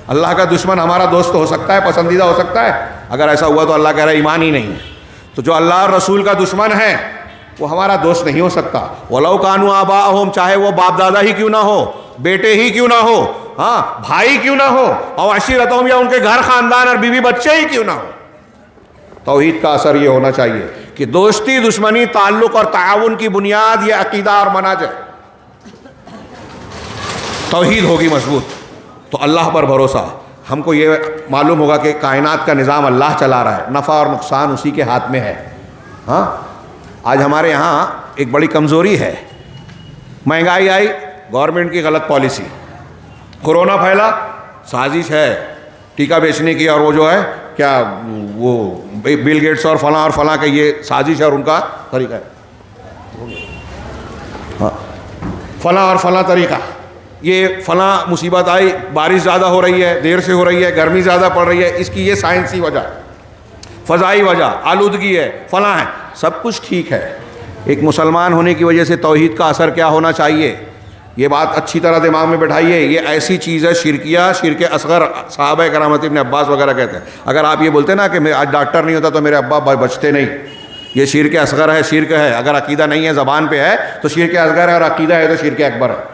اللہ کا دشمن ہمارا دوست ہو سکتا ہے, پسندیدہ ہو سکتا ہے؟ اگر ایسا ہوا تو اللہ کہہ رہا ہے ایمان ہی نہیں ہے. تو جو اللہ اور رسول کا دشمن ہے وہ ہمارا دوست نہیں ہو سکتا. وَلَوْ كَانُوا آبَاءَهُمْ, چاہے وہ باپ دادا ہی کیوں نہ ہو, بیٹے ہی کیوں نہ ہو, ہاں بھائی کیوں نہ ہو, اور عشیرتہم, یا ان کے گھر خاندان اور بیوی بچے ہی کیوں نہ ہو. توحید کا اثر یہ ہونا چاہیے کہ دوستی, دشمنی, تعلق اور تعاون کی بنیاد یہ عقیدہ اور منہج ہے. توحید ہوگی مضبوط تو اللہ پر بھروسہ. ہم کو یہ معلوم ہوگا کہ کائنات کا نظام اللہ چلا رہا ہے, نفع اور نقصان اسی کے ہاتھ میں ہے. ہاں, آج ہمارے یہاں ایک بڑی کمزوری ہے, مہنگائی آئی, گورنمنٹ کی غلط پالیسی, کورونا پھیلا, سازش ہے ٹیکہ بیچنے کی, اور وہ جو ہے کیا وہ بل گیٹس اور فلاں کا یہ سازش ہے اور ان کا طریقہ ہے. ہاں, فلاں اور فلاں طریقہ, یہ فلاں مصیبت آئی, بارش زیادہ ہو رہی ہے, دیر سے ہو رہی ہے, گرمی زیادہ پڑ رہی ہے, اس کی یہ سائنسی وجہ, فضائی وجہ, آلودگی ہے, فلاں ہے. سب کچھ ٹھیک ہے. ایک مسلمان ہونے کی وجہ سے توحید کا اثر کیا ہونا چاہیے, یہ بات اچھی طرح دماغ میں بٹھائیے. یہ ایسی چیز ہے شرکیہ, شرک اصغر. صحابہ کرام ابن عباس وغیرہ کہتے ہیں, اگر آپ یہ بولتے نا کہ میں آج ڈاکٹر نہیں ہوتا تو میرے ابا بچتے نہیں, یہ شرک اصغر ہے, شرک ہے. اگر عقیدہ نہیں ہے, زبان پہ ہے تو شرک اصغر ہے, اور عقیدہ ہے تو شرک اکبر ہے.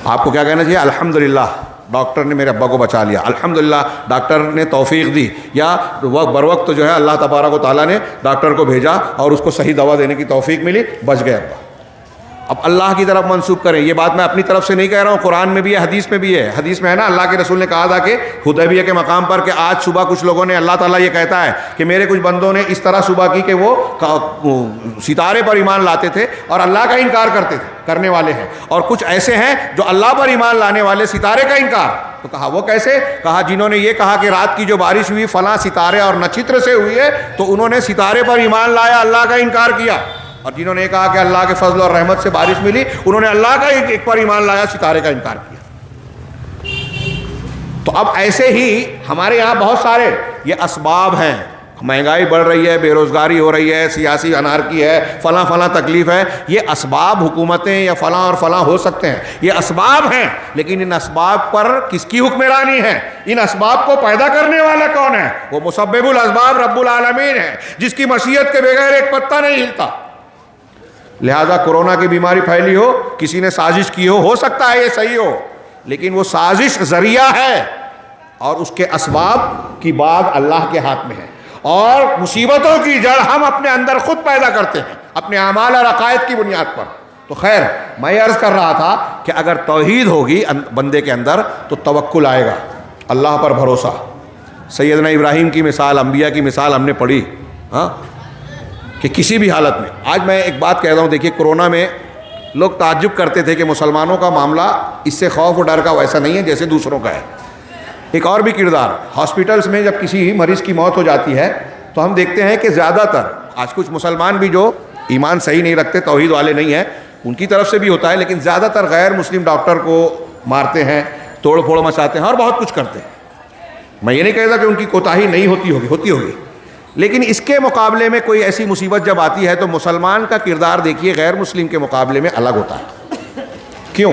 آپ کو کیا کہنا چاہیے؟ الحمدللہ ڈاکٹر نے میرے ابا کو بچا لیا, الحمدللہ ڈاکٹر نے توفیق دی, یا بر وقت جو ہے اللہ تبارک و تعالیٰ نے ڈاکٹر کو بھیجا اور اس کو صحیح دوا دینے کی توفیق ملی, بچ گئے ابا. اب اللہ کی طرف منسوب کریں. یہ بات میں اپنی طرف سے نہیں کہہ رہا ہوں, قرآن میں بھی ہے, حدیث میں بھی ہے. حدیث میں ہے نا, اللہ کے رسول نے کہا تھا کہ حدیبیہ کے مقام پر کہ آج صبح کچھ لوگوں نے, اللہ تعالیٰ یہ کہتا ہے کہ میرے کچھ بندوں نے اس طرح صبح کی کہ وہ ستارے پر ایمان لاتے تھے اور اللہ کا انکار کرنے والے ہیں, اور کچھ ایسے ہیں جو اللہ پر ایمان لانے والے, ستارے کا انکار. تو کہا وہ کیسے؟ کہا جنہوں نے یہ کہا کہ رات کی جو بارش ہوئی فلاں ستارے اور نچھتر سے ہوئی ہے, تو انہوں نے ستارے پر ایمان لایا, اللہ کا انکار کیا. اور جنہوں نے کہا کہ اللہ کے فضل اور رحمت سے بارش ملی, انہوں نے اللہ کا ایک پر ایمان لایا, ستارے کا انکار کیا. تو اب ایسے ہی ہمارے یہاں بہت سارے یہ اسباب ہیں. مہنگائی بڑھ رہی ہے, بے روزگاری ہو رہی ہے, سیاسی انارکی ہے, فلاں تکلیف ہے. یہ اسباب حکومتیں یا فلاں اور فلاں ہو سکتے ہیں, یہ اسباب ہیں, لیکن ان اسباب پر کس کی حکمرانی ہے؟ ان اسباب کو پیدا کرنے والا کون ہے؟ وہ مسبب الاسباب رب العالمین ہے, جس کی مشیت کے بغیر ایک پتہ نہیں ہلتا. لہذا کورونا کی بیماری پھیلی ہو, کسی نے سازش کی ہو سکتا ہے یہ صحیح ہو, لیکن وہ سازش ذریعہ ہے, اور اس کے اسباب کی باغ اللہ کے ہاتھ میں ہے. اور مصیبتوں کی جڑ ہم اپنے اندر خود پیدا کرتے ہیں, اپنے اعمال اور عقائد کی بنیاد پر. تو خیر, میں عرض کر رہا تھا کہ اگر توحید ہوگی بندے کے اندر تو توکل آئے گا, اللہ پر بھروسہ. سیدنا ابراہیم کی مثال, انبیاء کی مثال ہم نے پڑھی, ہاں, کہ کسی بھی حالت میں. آج میں ایک بات کہہ رہا ہوں, دیکھیے کورونا میں لوگ تعجب کرتے تھے کہ مسلمانوں کا معاملہ اس سے خوف و ڈر کا ویسا نہیں ہے جیسے دوسروں کا ہے. ایک اور بھی کردار، ہاسپٹلس میں جب کسی مریض کی موت ہو جاتی ہے تو ہم دیکھتے ہیں کہ زیادہ تر آج کچھ مسلمان بھی جو ایمان صحیح نہیں رکھتے، توحید والے نہیں ہیں، ان کی طرف سے بھی ہوتا ہے، لیکن زیادہ تر غیر مسلم ڈاکٹر کو مارتے ہیں، توڑ پھوڑ مچاتے ہیں اور بہت کچھ کرتے ہیں. میں یہ نہیں کہتا کہ ان کی کوتاہی نہیں ہوتی ہوگی، لیکن اس کے مقابلے میں کوئی ایسی مصیبت جب آتی ہے تو مسلمان کا کردار دیکھیے غیر مسلم کے مقابلے میں الگ ہوتا ہے. کیوں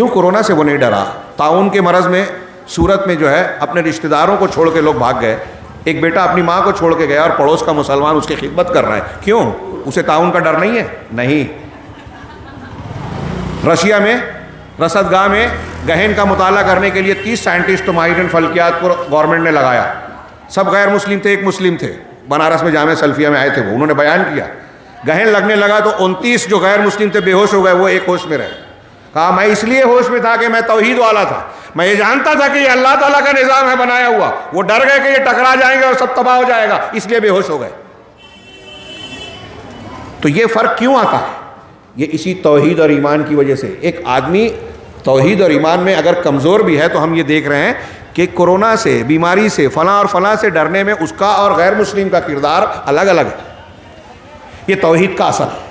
کورونا سے وہ نہیں ڈرا؟ طاعون کے مرض میں صورت میں جو ہے اپنے رشتہ داروں کو چھوڑ کے لوگ بھاگ گئے. ایک بیٹا اپنی ماں کو چھوڑ کے گیا اور پڑوس کا مسلمان اس کی خدمت کر رہا ہے. کیوں؟ اسے طاعون کا ڈر نہیں ہے؟ نہیں. رشیا میں رصدگاہ میں گہن کا مطالعہ کرنے کے لیے 30 سائنٹسٹ ماہرین فلکیات کو گورنمنٹ نے لگایا. سب غیر مسلم تھے، ایک مسلم تھے، بنارس میں جامعہ سلفیہ میں آئے تھے، وہ انہوں نے بیان کیا. گہن لگنے لگا تو 29 جو غیر مسلم تھے بے ہوش ہو گئے، وہ ایک ہوش میں رہے. کہا میں اس لیے ہوش میں تھا کہ میں توحید والا تھا، میں یہ جانتا تھا کہ یہ اللہ تعالیٰ کا نظام ہے بنایا ہوا. وہ ڈر گئے کہ یہ ٹکرا جائیں گے اور سب تباہ ہو جائے گا، اس لیے بے ہوش ہو گئے. تو یہ فرق کیوں آتا ہے؟ یہ اسی توحید اور ایمان کی وجہ سے. ایک آدمی توحید اور ایمان میں اگر کمزور بھی ہے تو ہم یہ دیکھ رہے ہیں کہ کورونا سے، بیماری سے، فلاں اور فلاں سے ڈرنے میں اس کا اور غیر مسلم کا کردار الگ الگ ہے. یہ توحید کا اثر ہے.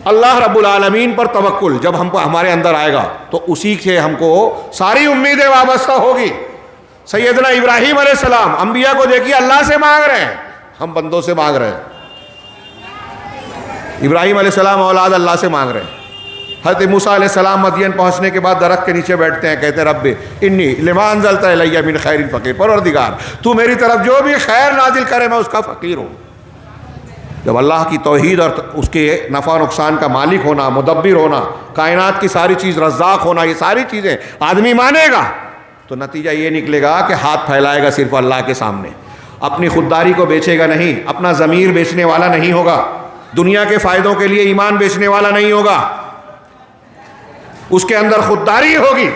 اللہ رب العالمین پر توکل جب ہمارے اندر آئے گا تو اسی سے ہم کو ساری امیدیں وابستہ ہوگی. سیدنا ابراہیم علیہ السلام، انبیاء کو دیکھیے اللہ سے مانگ رہے ہیں، ہم بندوں سے مانگ رہے ہیں. ابراہیم علیہ السلام اولاد اللہ سے مانگ رہے ہیں. حضرت موسیٰ علیہ السلام مدین پہنچنے کے بعد درخت کے نیچے بیٹھتے ہیں، کہتے ہیں رب انی لما انزلت الی من خیر فقیر، پروردگار تو میری طرف جو بھی خیر نازل کرے میں اس کا فقیر ہوں. جب اللہ کی توحید اور اس کے نفع و نقصان کا مالک ہونا، مدبر ہونا، کائنات کی ساری چیز رزاق ہونا، یہ ساری چیزیں آدمی مانے گا تو نتیجہ یہ نکلے گا کہ ہاتھ پھیلائے گا صرف اللہ کے سامنے. اپنی خودداری کو بیچے گا نہیں، اپنا ضمیر بیچنے والا نہیں ہوگا، دنیا کے فائدوں کے لیے ایمان بیچنے والا نہیں ہوگا. اس کے اندر خودداری ہوگی.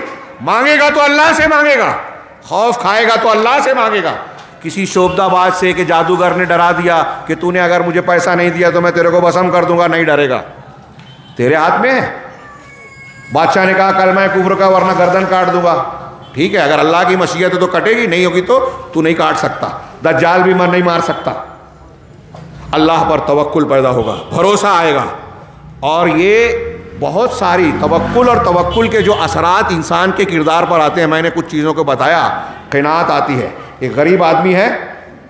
مانگے گا تو اللہ سے مانگے گا، خوف کھائے گا تو اللہ سے مانگے گا. کسی شعبدہ باز سے کہ جادوگر نے ڈرا دیا کہ تو نے اگر مجھے پیسہ نہیں دیا تو میں تیرے کو بسم کر دوں گا، نہیں ڈرے گا. تیرے ہاتھ میں ہے. بادشاہ نے کہا کلمہ کفر کا ورنہ گردن کاٹ دوں گا. ٹھیک ہے، اگر اللہ کی مشیت ہے تو کٹے گی، نہیں ہوگی تو نہیں کاٹ سکتا. دجال بھی نہیں مار سکتا. اللہ پر توکل پیدا ہوگا، بھروسہ آئے گا. اور یہ بہت ساری توکل اور توکل کے جو اثرات انسان کے کردار پر آتے ہیں. میں نے کچھ چیزوں کو بتایا. قناعت آتی ہے. ایک غریب آدمی ہے،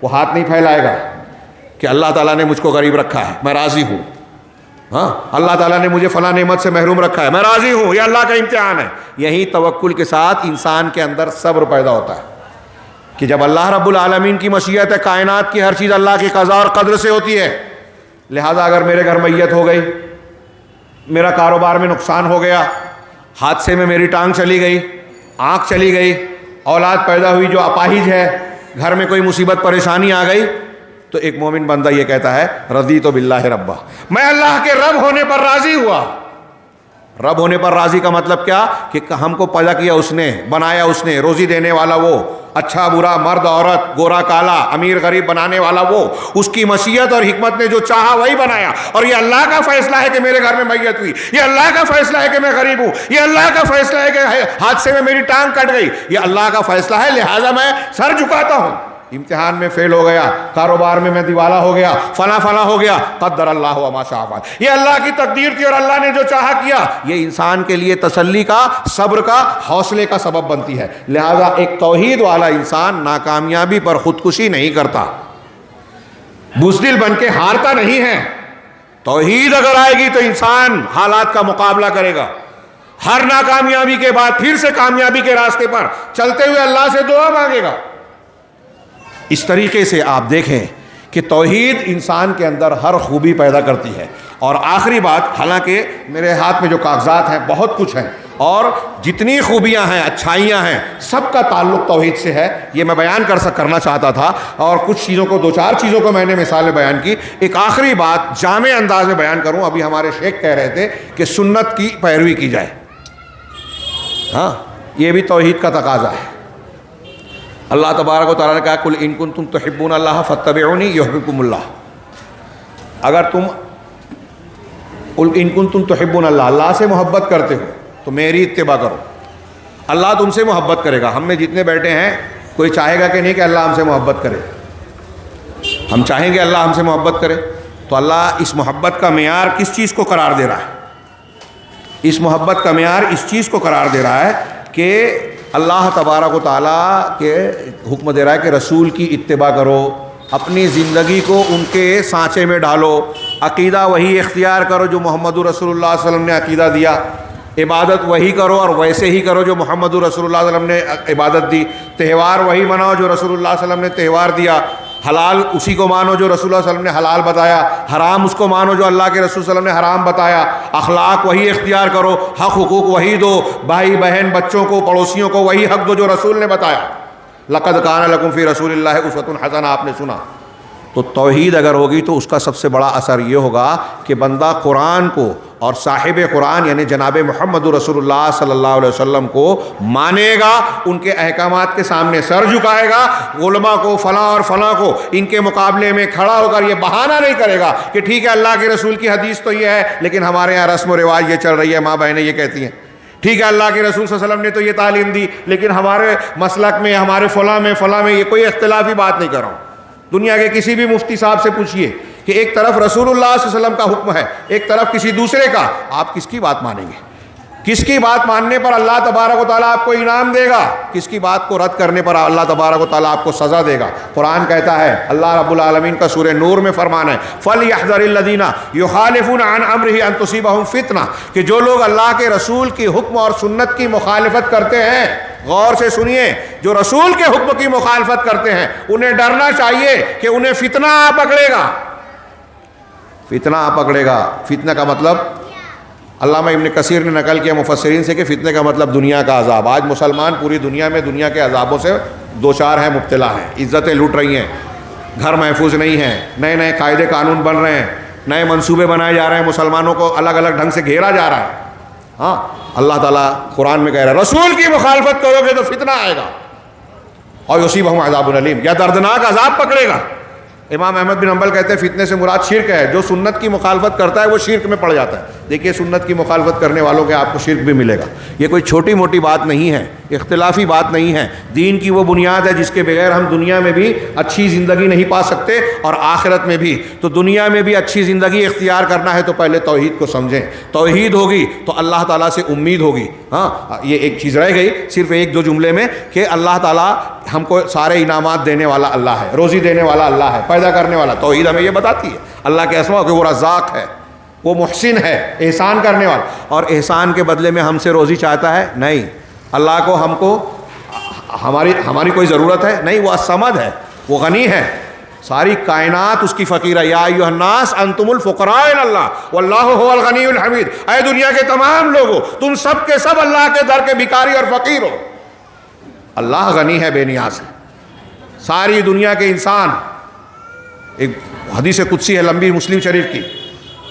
وہ ہاتھ نہیں پھیلائے گا کہ اللہ تعالیٰ نے مجھ کو غریب رکھا ہے، میں راضی ہوں. ہاں، اللہ تعالیٰ نے مجھے فلاں نعمت سے محروم رکھا ہے، میں راضی ہوں، یہ اللہ کا امتحان ہے. یہی توکل کے ساتھ انسان کے اندر صبر پیدا ہوتا ہے کہ جب اللہ رب العالمین کی مشیت ہے، کائنات کی ہر چیز اللہ کی قضا اور قدر سے ہوتی ہے. لہذا اگر میرے گھر میت ہو گئی، میرا کاروبار میں نقصان ہو گیا، حادثے میں میری ٹانگ چلی گئی، آنکھ چلی گئی، اولاد پیدا ہوئی جو اپاہج ہے، گھر میں کوئی مصیبت پریشانی آ گئی، تو ایک مومن بندہ یہ کہتا ہے رضیت باللہ ربا، میں اللہ کے رب ہونے پر راضی ہوا. رب ہونے پر راضی کا مطلب کیا؟ کہ ہم کو پیدا کیا اس نے، بنایا اس نے، روزی دینے والا وہ، اچھا برا، مرد عورت، گورا کالا، امیر غریب بنانے والا وہ. اس کی مشیت اور حکمت نے جو چاہا وہی بنایا. اور یہ اللہ کا فیصلہ ہے کہ میرے گھر میں میت ہوئی، یہ اللہ کا فیصلہ ہے کہ میں غریب ہوں، یہ اللہ کا فیصلہ ہے کہ حادثے میں میری ٹانگ کٹ گئی، یہ اللہ کا فیصلہ ہے. لہٰذا میں سر جھکاتا ہوں. امتحان میں فیل ہو گیا، کاروبار میں دیوالا ہو گیا، فلاں ہو گیا، قدر اللہ وما شاء فعل، یہ اللہ کی تقدیر تھی اور اللہ نے جو چاہا کیا. یہ انسان کے لیے تسلی کا، صبر کا، حوصلے کا سبب بنتی ہے. لہذا ایک توحید والا انسان ناکامیابی پر خودکشی نہیں کرتا، بزدل بن کے ہارتا نہیں ہے. توحید اگر آئے گی تو انسان حالات کا مقابلہ کرے گا. ہر ناکامیابی کے بعد پھر سے کامیابی کے راستے پر چلتے ہوئے اللہ سے دعا مانگے گا. اس طریقے سے آپ دیکھیں کہ توحید انسان کے اندر ہر خوبی پیدا کرتی ہے. اور آخری بات، حالانکہ میرے ہاتھ میں جو کاغذات ہیں بہت کچھ ہیں اور جتنی خوبیاں ہیں، اچھائیاں ہیں، سب کا تعلق توحید سے ہے. یہ میں بیان کرنا چاہتا تھا اور کچھ چیزوں کو، 2-4 چیزوں کو میں نے مثالیں بیان کی. ایک آخری بات جامع انداز میں بیان کروں. ابھی ہمارے شیخ کہہ رہے تھے کہ سنت کی پیروی کی جائے. ہاں، یہ بھی توحید کا تقاضا ہے. اللہ تبارک و تعالیٰ نے کہا قل ان کنتم تحبون اللہ فاتبعونی یحببکم اللہ. اگر تم قل ان کنتم تحبون اللہ، اللہ سے محبت کرتے ہو تو میری اتباع کرو، اللہ تم سے محبت کرے گا۔ ہم میں جتنے بیٹھے ہیں کوئی چاہے گا کہ نہیں کہ اللہ ہم سے محبت کرے؟ ہم چاہیں گے اللہ ہم سے محبت کرے؟ تو اللہ اس محبت کا معیار کس چیز کو قرار دے رہا ہے؟ اس محبت کا معیار اس چیز کو قرار دے رہا ہے کہ اللہ تبارک و تعالیٰ کے حکم دے رہا ہے کہ رسول کی اتباع کرو، اپنی زندگی کو ان کے سانچے میں ڈالو، عقیدہ وہی اختیار کرو جو محمد رسول اللہ صلی اللہ علیہ وسلم نے عقیدہ دیا، عبادت وہی کرو اور ویسے ہی کرو جو محمد رسول اللہ صلی اللہ علیہ وسلم نے عبادت دی، تہوار وہی مناؤ جو رسول اللہ صلی اللہ علیہ وسلم نے تہوار دیا، حلال اسی کو مانو جو رسول اللہ صلی اللہ علیہ وسلم نے حلال بتایا، حرام اس کو مانو جو اللہ کے رسول صلی اللہ علیہ وسلم نے حرام بتایا، اخلاق وہی اختیار کرو، حق حقوق وہی دو، بھائی بہن بچوں کو پڑوسیوں کو وہی حق دو جو رسول نے بتایا۔ لقد کان لکم فی رسول اللہ اسوۃ حسنہ، آپ نے سنا۔ تو توحید اگر ہوگی تو اس کا سب سے بڑا اثر یہ ہوگا کہ بندہ قرآن کو اور صاحب قرآن یعنی جناب محمد رسول اللہ صلی اللہ علیہ وسلم کو مانے گا، ان کے احکامات کے سامنے سر جھکائے گا، علماء کو فلاں اور فلاں کو ان کے مقابلے میں کھڑا ہو کر یہ بہانہ نہیں کرے گا کہ ٹھیک ہے اللہ کے رسول کی حدیث تو یہ ہے لیکن ہمارے یہاں رسم و رواج یہ چل رہی ہے، ماں بہنیں یہ کہتی ہیں، ٹھیک ہے اللہ کے رسول صلی اللہ علیہ وسلم نے تو یہ تعلیم دی لیکن ہمارے مسلک میں ہمارے فلاں میں یہ کوئی اختلافی بات نہیں کر رہا ہوں۔ دنیا کے کسی بھی مفتی صاحب سے پوچھئے کہ ایک طرف رسول اللہ صلی اللہ علیہ وسلم کا حکم ہے، ایک طرف کسی دوسرے کا، آپ کس کی بات مانیں گے؟ کس کی بات ماننے پر اللہ تبارک و تعالیٰ آپ کو انعام دے گا، کس کی بات کو رد کرنے پر اللہ تبارک و تعالیٰ آپ کو سزا دے گا؟ قرآن کہتا ہے، اللہ رب العالمین کا سورہ نور میں فرمان ہے، فَلْيَحْذَرِ الَّذِينَ يُخَالِفُونَ عَنْ أَمْرِهِ أَن تُصِيبَهُمْ فِتْنَةٌ، کہ جو لوگ اللہ کے رسول کی حکم اور سنت کی مخالفت کرتے ہیں، غور سے سنیے، جو رسول کے حکم کی مخالفت کرتے ہیں انہیں ڈرنا چاہیے کہ انہیں فتنہ آ پکڑے گا۔ فتنہ آ پکڑے گا، فتنہ کا مطلب علامہ ابن کثیر نے نقل کیا مفسرین سے کہ فتنے کا مطلب دنیا کا عذاب۔ آج مسلمان پوری دنیا میں دنیا کے عذابوں سے دو چار ہیں، مبتلا ہیں، عزتیں لوٹ رہی ہیں، گھر محفوظ نہیں ہیں، نئے نئے قاعدے قانون بن رہے ہیں، نئے منصوبے بنائے جا رہے ہیں، مسلمانوں کو الگ الگ ڈھنگ سے گھیرا جا رہا ہے۔ ہاں اللہ تعالیٰ قرآن میں کہہ رہا ہے رسول کی مخالفت کرو گے تو فتنہ آئے گا اور یصیبہم عذاب علیم، یا دردناک عذاب پکڑے گا۔ امام احمد بن حنبل کہتے ہیں فتنے سے مراد شرک ہے، جو سنت کی مخالفت کرتا ہے وہ شرک میں پڑ جاتا ہے۔ دیکھیے سنت کی مخالفت کرنے والوں کے آپ کو شرک بھی ملے گا، یہ کوئی چھوٹی موٹی بات نہیں ہے، اختلافی بات نہیں ہے، دین کی وہ بنیاد ہے جس کے بغیر ہم دنیا میں بھی اچھی زندگی نہیں پا سکتے اور آخرت میں بھی۔ تو دنیا میں بھی اچھی زندگی اختیار کرنا ہے تو پہلے توحید کو سمجھیں، توحید ہوگی تو اللہ تعالیٰ سے امید ہوگی۔ ہاں یہ ایک چیز رہ گئی صرف ایک دو جملے میں کہ اللہ تعالیٰ ہم کو سارے انعامات دینے والا اللہ ہے، روزی دینے والا اللہ ہے، پیدا کرنے والا۔ توحید ہمیں یہ بتاتی ہے اللہ کے اسماء کہ وہ رزاق ہے، وہ محسن ہے، احسان کرنے والا، اور احسان کے بدلے میں ہم سے روزی چاہتا ہے؟ نہیں، اللہ کو ہم کو ہماری کوئی ضرورت ہے؟ نہیں، وہ الصمد ہے، وہ غنی ہے، ساری کائنات اس کی فقیر ہے۔ یا ایھا الناس انتم الفقراء الی اللہ واللہ هو الغنی الحمید، اے دنیا کے تمام لوگوں تم سب کے سب اللہ کے در کے بھکاری اور فقیر ہو۔ اللہ غنی ہے، بے نیاز ہے۔ ساری دنیا کے انسان، ایک حدیث قدسی ہے لمبی مسلم شریف کی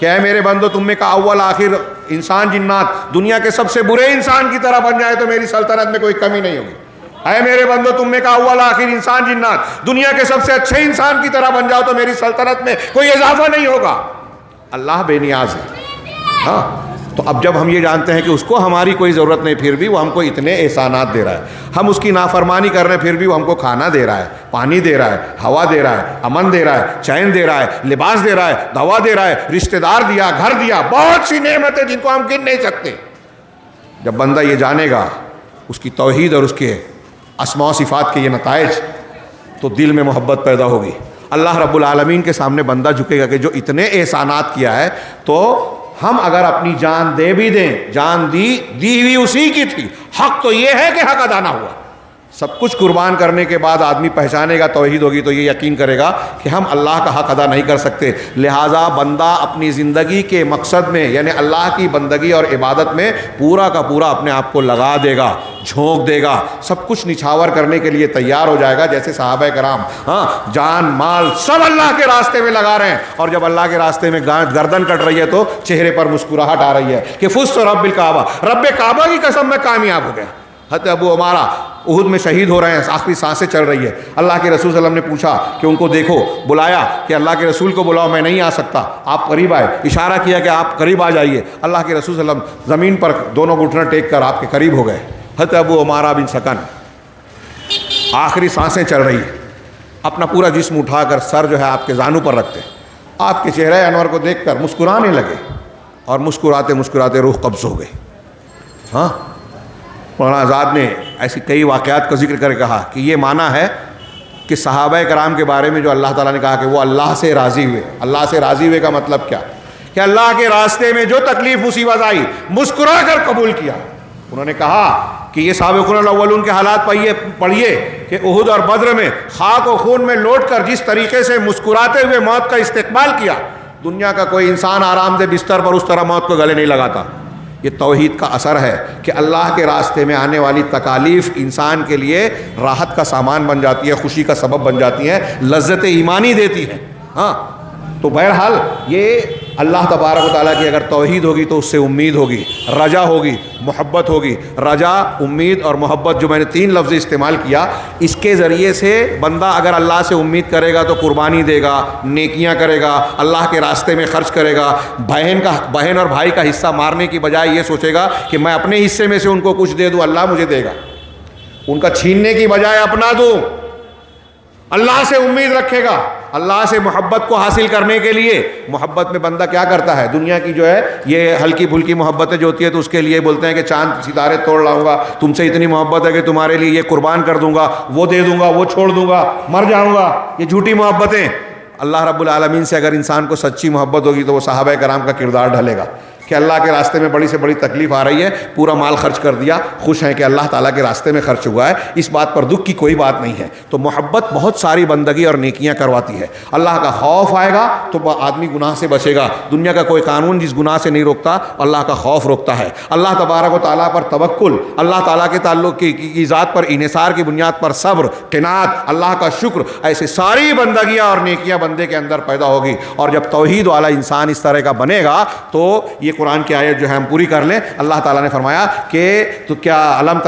کہ اے میرے بندو تم میں کا اول آخر انسان جنات دنیا کے سب سے برے انسان کی طرح بن جائے تو میری سلطنت میں کوئی کمی نہیں ہوگی۔ اے میرے بندو تم میں کا اول آخر انسان جنات دنیا کے سب سے اچھے انسان کی طرح بن جاؤ تو میری سلطنت میں کوئی اضافہ نہیں ہوگا۔ اللہ بے نیاز ہے۔ ہاں تو اب جب ہم یہ جانتے ہیں کہ اس کو ہماری کوئی ضرورت نہیں، پھر بھی وہ ہم کو اتنے احسانات دے رہا ہے، ہم اس کی نافرمانی کر رہے ہیں پھر بھی وہ ہم کو کھانا دے رہا ہے، پانی دے رہا ہے، ہوا دے رہا ہے، امن دے رہا ہے، چین دے رہا ہے، لباس دے رہا ہے، دوا دے رہا ہے، رشتہ دار دیا، گھر دیا، بہت سی نعمتیں جن کو ہم گن نہیں سکتے۔ جب بندہ یہ جانے گا اس کی توحید اور اس کے اسماء و صفات کے یہ نتائج، تو دل میں محبت پیدا ہوگی۔ اللہ رب العالمین کے سامنے بندہ جھکے گا کہ جو اتنے احسانات کیا ہے، تو ہم اگر اپنی جان دے بھی دیں، جان دی ہوئی اسی کی تھی، حق تو یہ ہے کہ حق ادا نہ ہوا۔ سب کچھ قربان کرنے کے بعد آدمی پہچانے گا توحید ہوگی تو یہ یقین کرے گا کہ ہم اللہ کا حق ادا نہیں کر سکتے، لہٰذا بندہ اپنی زندگی کے مقصد میں یعنی اللہ کی بندگی اور عبادت میں پورا کا پورا اپنے آپ کو لگا دے گا، جھونک دے گا، سب کچھ نچھاور کرنے کے لیے تیار ہو جائے گا، جیسے صحابہ کرام جان مال سب اللہ کے راستے میں لگا رہے ہیں، اور جب اللہ کے راستے میں گردن کٹ رہی ہے تو چہرے پر مسکراہٹ آ رہی ہے کہ فزت رب الکعبہ، رب کعبہ کی قسم میں کامیاب ہو گیا۔ حضرت ابو عمارہ احد میں شہید ہو رہے ہیں، آخری سانسیں چل رہی ہے. اللہ کے رسول صلی اللہ علیہ وسلم نے پوچھا کہ ان کو دیکھو، بلایا کہ اللہ کے رسول کو بلاؤ، میں نہیں آ سکتا. آپ قریب آئے، اشارہ کیا کہ آپ قریب آ جائیے. اللہ کے رسول صلی اللہ علیہ وسلم زمین پر دونوں گھٹنے ٹیک کر آپ کے قریب ہو گئے. حضرت ابو عمارہ بن سکن آخری سانسیں چل رہی ہے، اپنا پورا جسم اٹھا کر سر جو ہے آپ کے زانوں پر رکھتے، آپ کے چہرے انور کو دیکھ کر مسکرانے لگے، اور مسکراتے مسکراتے روح قبض ہو گئی. ہاں، مولانا آزاد نے ایسی کئی واقعات کا ذکر کر کہا کہ یہ معنی ہے کہ صحابہ کرام کے بارے میں جو اللہ تعالیٰ نے کہا کہ وہ اللہ سے راضی ہوئے. اللہ سے راضی ہوئے کا مطلب کیا؟ کہ اللہ کے راستے میں جو تکلیف مصیبت آئی مسکرا کر قبول کیا. انہوں نے کہا کہ یہ سابقون الاولون کے حالات پڑھیے کہ احد اور بدر میں خاک و خون میں لوٹ کر جس طریقے سے مسکراتے ہوئے موت کا استقبال کیا، دنیا کا کوئی انسان آرام دہ بستر پر اس طرح موت کو گلے نہیں لگاتا. یہ توحید کا اثر ہے کہ اللہ کے راستے میں آنے والی تکالیف انسان کے لیے راحت کا سامان بن جاتی ہے، خوشی کا سبب بن جاتی ہے، لذت ایمانی دیتی ہے. ہاں، تو بہرحال یہ اللہ تبارک و تعالیٰ کی اگر توحید ہوگی تو اس سے امید ہوگی، رجا ہوگی، محبت ہوگی. رجا، امید اور محبت جو میں نے 3 لفظ استعمال کیا، اس کے ذریعے سے بندہ اگر اللہ سے امید کرے گا تو قربانی دے گا، نیکیاں کرے گا، اللہ کے راستے میں خرچ کرے گا. بہن اور بھائی کا حصہ مارنے کی بجائے یہ سوچے گا کہ میں اپنے حصے میں سے ان کو کچھ دے دوں، اللہ مجھے دے گا. ان کا چھیننے کی بجائے اپنا دوں، اللہ سے امید رکھے گا. اللہ سے محبت کو حاصل کرنے کے لیے محبت میں بندہ کیا کرتا ہے؟ دنیا کی جو ہے یہ ہلکی پھلکی محبتیں جو ہوتی ہے تو اس کے لیے بولتے ہیں کہ چاند ستارے توڑ لاؤں گا، تم سے اتنی محبت ہے کہ تمہارے لیے یہ قربان کر دوں گا، وہ دے دوں گا، وہ چھوڑ دوں گا، مر جاؤں گا. یہ جھوٹی محبتیں. اللہ رب العالمین سے اگر انسان کو سچی محبت ہوگی تو وہ صحابہ کرام کا کردار ڈھلے گا کہ اللہ کے راستے میں بڑی سے بڑی تکلیف آ رہی ہے، پورا مال خرچ کر دیا، خوش ہیں کہ اللہ تعالیٰ کے راستے میں خرچ ہوا ہے، اس بات پر دکھ کی کوئی بات نہیں ہے. تو محبت بہت ساری بندگی اور نیکیاں کرواتی ہے. اللہ کا خوف آئے گا تو آدمی گناہ سے بچے گا. دنیا کا کوئی قانون جس گناہ سے نہیں روکتا، اللہ کا خوف روکتا ہے. اللہ تبارک و تعالیٰ پر توکل، اللہ تعالیٰ کے تعلق کی ذات پر انحصار کی بنیاد پر صبر، قناعت، اللہ کا شکر، ایسے ساری بندگیاں اور نیکیاں بندے کے اندر پیدا ہوگی. اور جب توحید والا انسان اس طرح کا بنے گا تو یہ قرآن کی آیت جو ہے ہم پوری کر لیں. اللہ تعالیٰ نے فرمایا کہ تو کیا علم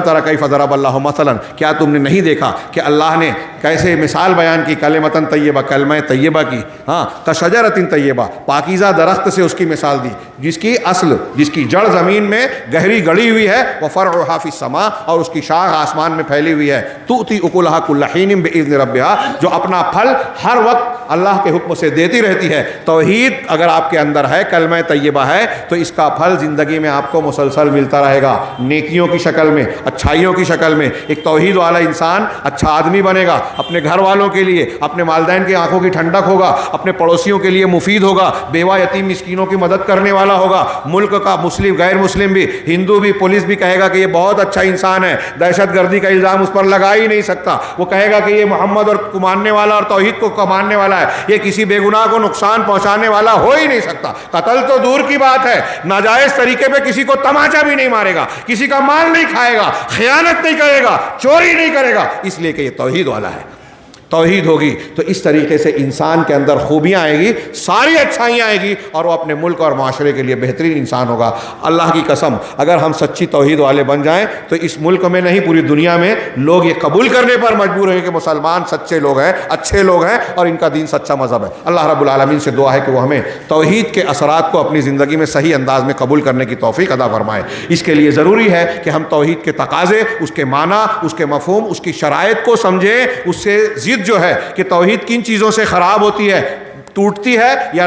تری کیف ضرب اللہ مثلا، کیا تم نے نہیں دیکھا کہ اللہ نے کیسے مثال بیان کی کلمۃ طیبہ، کلمہ طیبہ کی. ہاں، کشجرۃ طیبہ، پاکیزہ درخت سے اس کی مثال دی، جس کی اصل، جس کی جڑ زمین میں گہری گڑی ہوئی ہے، وفرعھا فی السماء، اور اس کی شاخ آسمان میں پھیلی ہوئی ہے. تؤتی اکلھا کل حین باذن ربھا، جو اپنا پھل ہر وقت اللہ کے حکم سے دیتی رہتی ہے. توحید اگر آپ کے اندر ہے، کلمہ طیبہ ہے، تو اس کا پھل زندگی میں آپ کو مسلسل ملتا رہے گا، نیکیوں کی شکل میں، اچھائیوں کی شکل میں. ایک توحید والا انسان اچھا آدمی بنے گا، اپنے گھر والوں کے لیے، اپنے والدین کی آنکھوں کی ٹھنڈک ہوگا، اپنے پڑوسیوں کے لیے مفید ہوگا، بیوہ یتیم مسکینوں کی مدد کرنے والا ہوگا. ملک کا مسلم، غیر مسلم بھی، ہندو بھی، پولیس بھی کہے گا کہ یہ بہت اچھا انسان ہے، دہشت گردی کا الزام اس پر لگا ہی نہیں سکتا. وہ کہے گا کہ یہ محمد اور کو ماننے والا اور توحید کو ماننے والا ہے، یہ کسی بے گناہ کو نقصان پہنچانے والا ہو ہی نہیں سکتا. قتل تو دور کی بات ہے، ناجائز طریقے پہ کسی کو تماچا بھی نہیں مارے گا، کسی کا مال نہیں کھائے گا، خیانت نہیں کرے گا، چوری نہیں کرے گا، اس لیے کہ یہ توحید والا ہے. توحید ہوگی تو اس طریقے سے انسان کے اندر خوبیاں آئے گی، ساری اچھائیاں آئے گی، اور وہ اپنے ملک اور معاشرے کے لیے بہترین انسان ہوگا. اللہ کی قسم اگر ہم سچی توحید والے بن جائیں تو اس ملک میں نہیں پوری دنیا میں لوگ یہ قبول کرنے پر مجبور ہیں کہ مسلمان سچے لوگ ہیں، اچھے لوگ ہیں، اور ان کا دین سچا مذہب ہے. اللہ رب العالمین سے دعا ہے کہ وہ ہمیں توحید کے اثرات کو اپنی زندگی میں صحیح انداز میں قبول کرنے کی توفیق عطا فرمائے. اس کے لیے ضروری ہے کہ ہم توحید کے تقاضے، اس کے معنی، اس کے مفہوم، اس کی شرائط کو سمجھیں. اس سے جو ہے کہ توحید کن چیزوں سے خراب ہوتی ہے، ٹوٹتی ہے، یا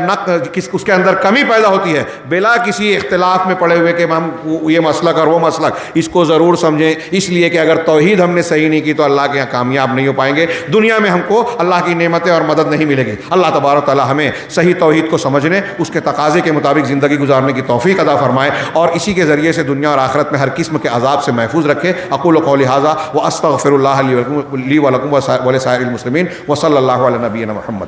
اس کے اندر کمی پیدا ہوتی ہے، بلا کسی اختلاف میں پڑے ہوئے کہ ہم یہ مسلک اور وہ مسلک، اس کو ضرور سمجھیں. اس لیے کہ اگر توحید ہم نے صحیح نہیں کی تو اللہ کے یہاں کامیاب نہیں ہو پائیں گے، دنیا میں ہم کو اللہ کی نعمتیں اور مدد نہیں ملے گی. اللہ تبارک و تعالی ہمیں صحیح توحید کو سمجھنے، اس کے تقاضے کے مطابق زندگی گزارنے کی توفیق عطا فرمائے، اور اسی کے ذریعے سے دنیا اور آخرت میں ہر قسم کے عذاب سے محفوظ رکھے. اقول قولی ھذا واستغفر اللہ لی ولکم ولسائر المسلمین وصلی اللہ علی نبینا محمد.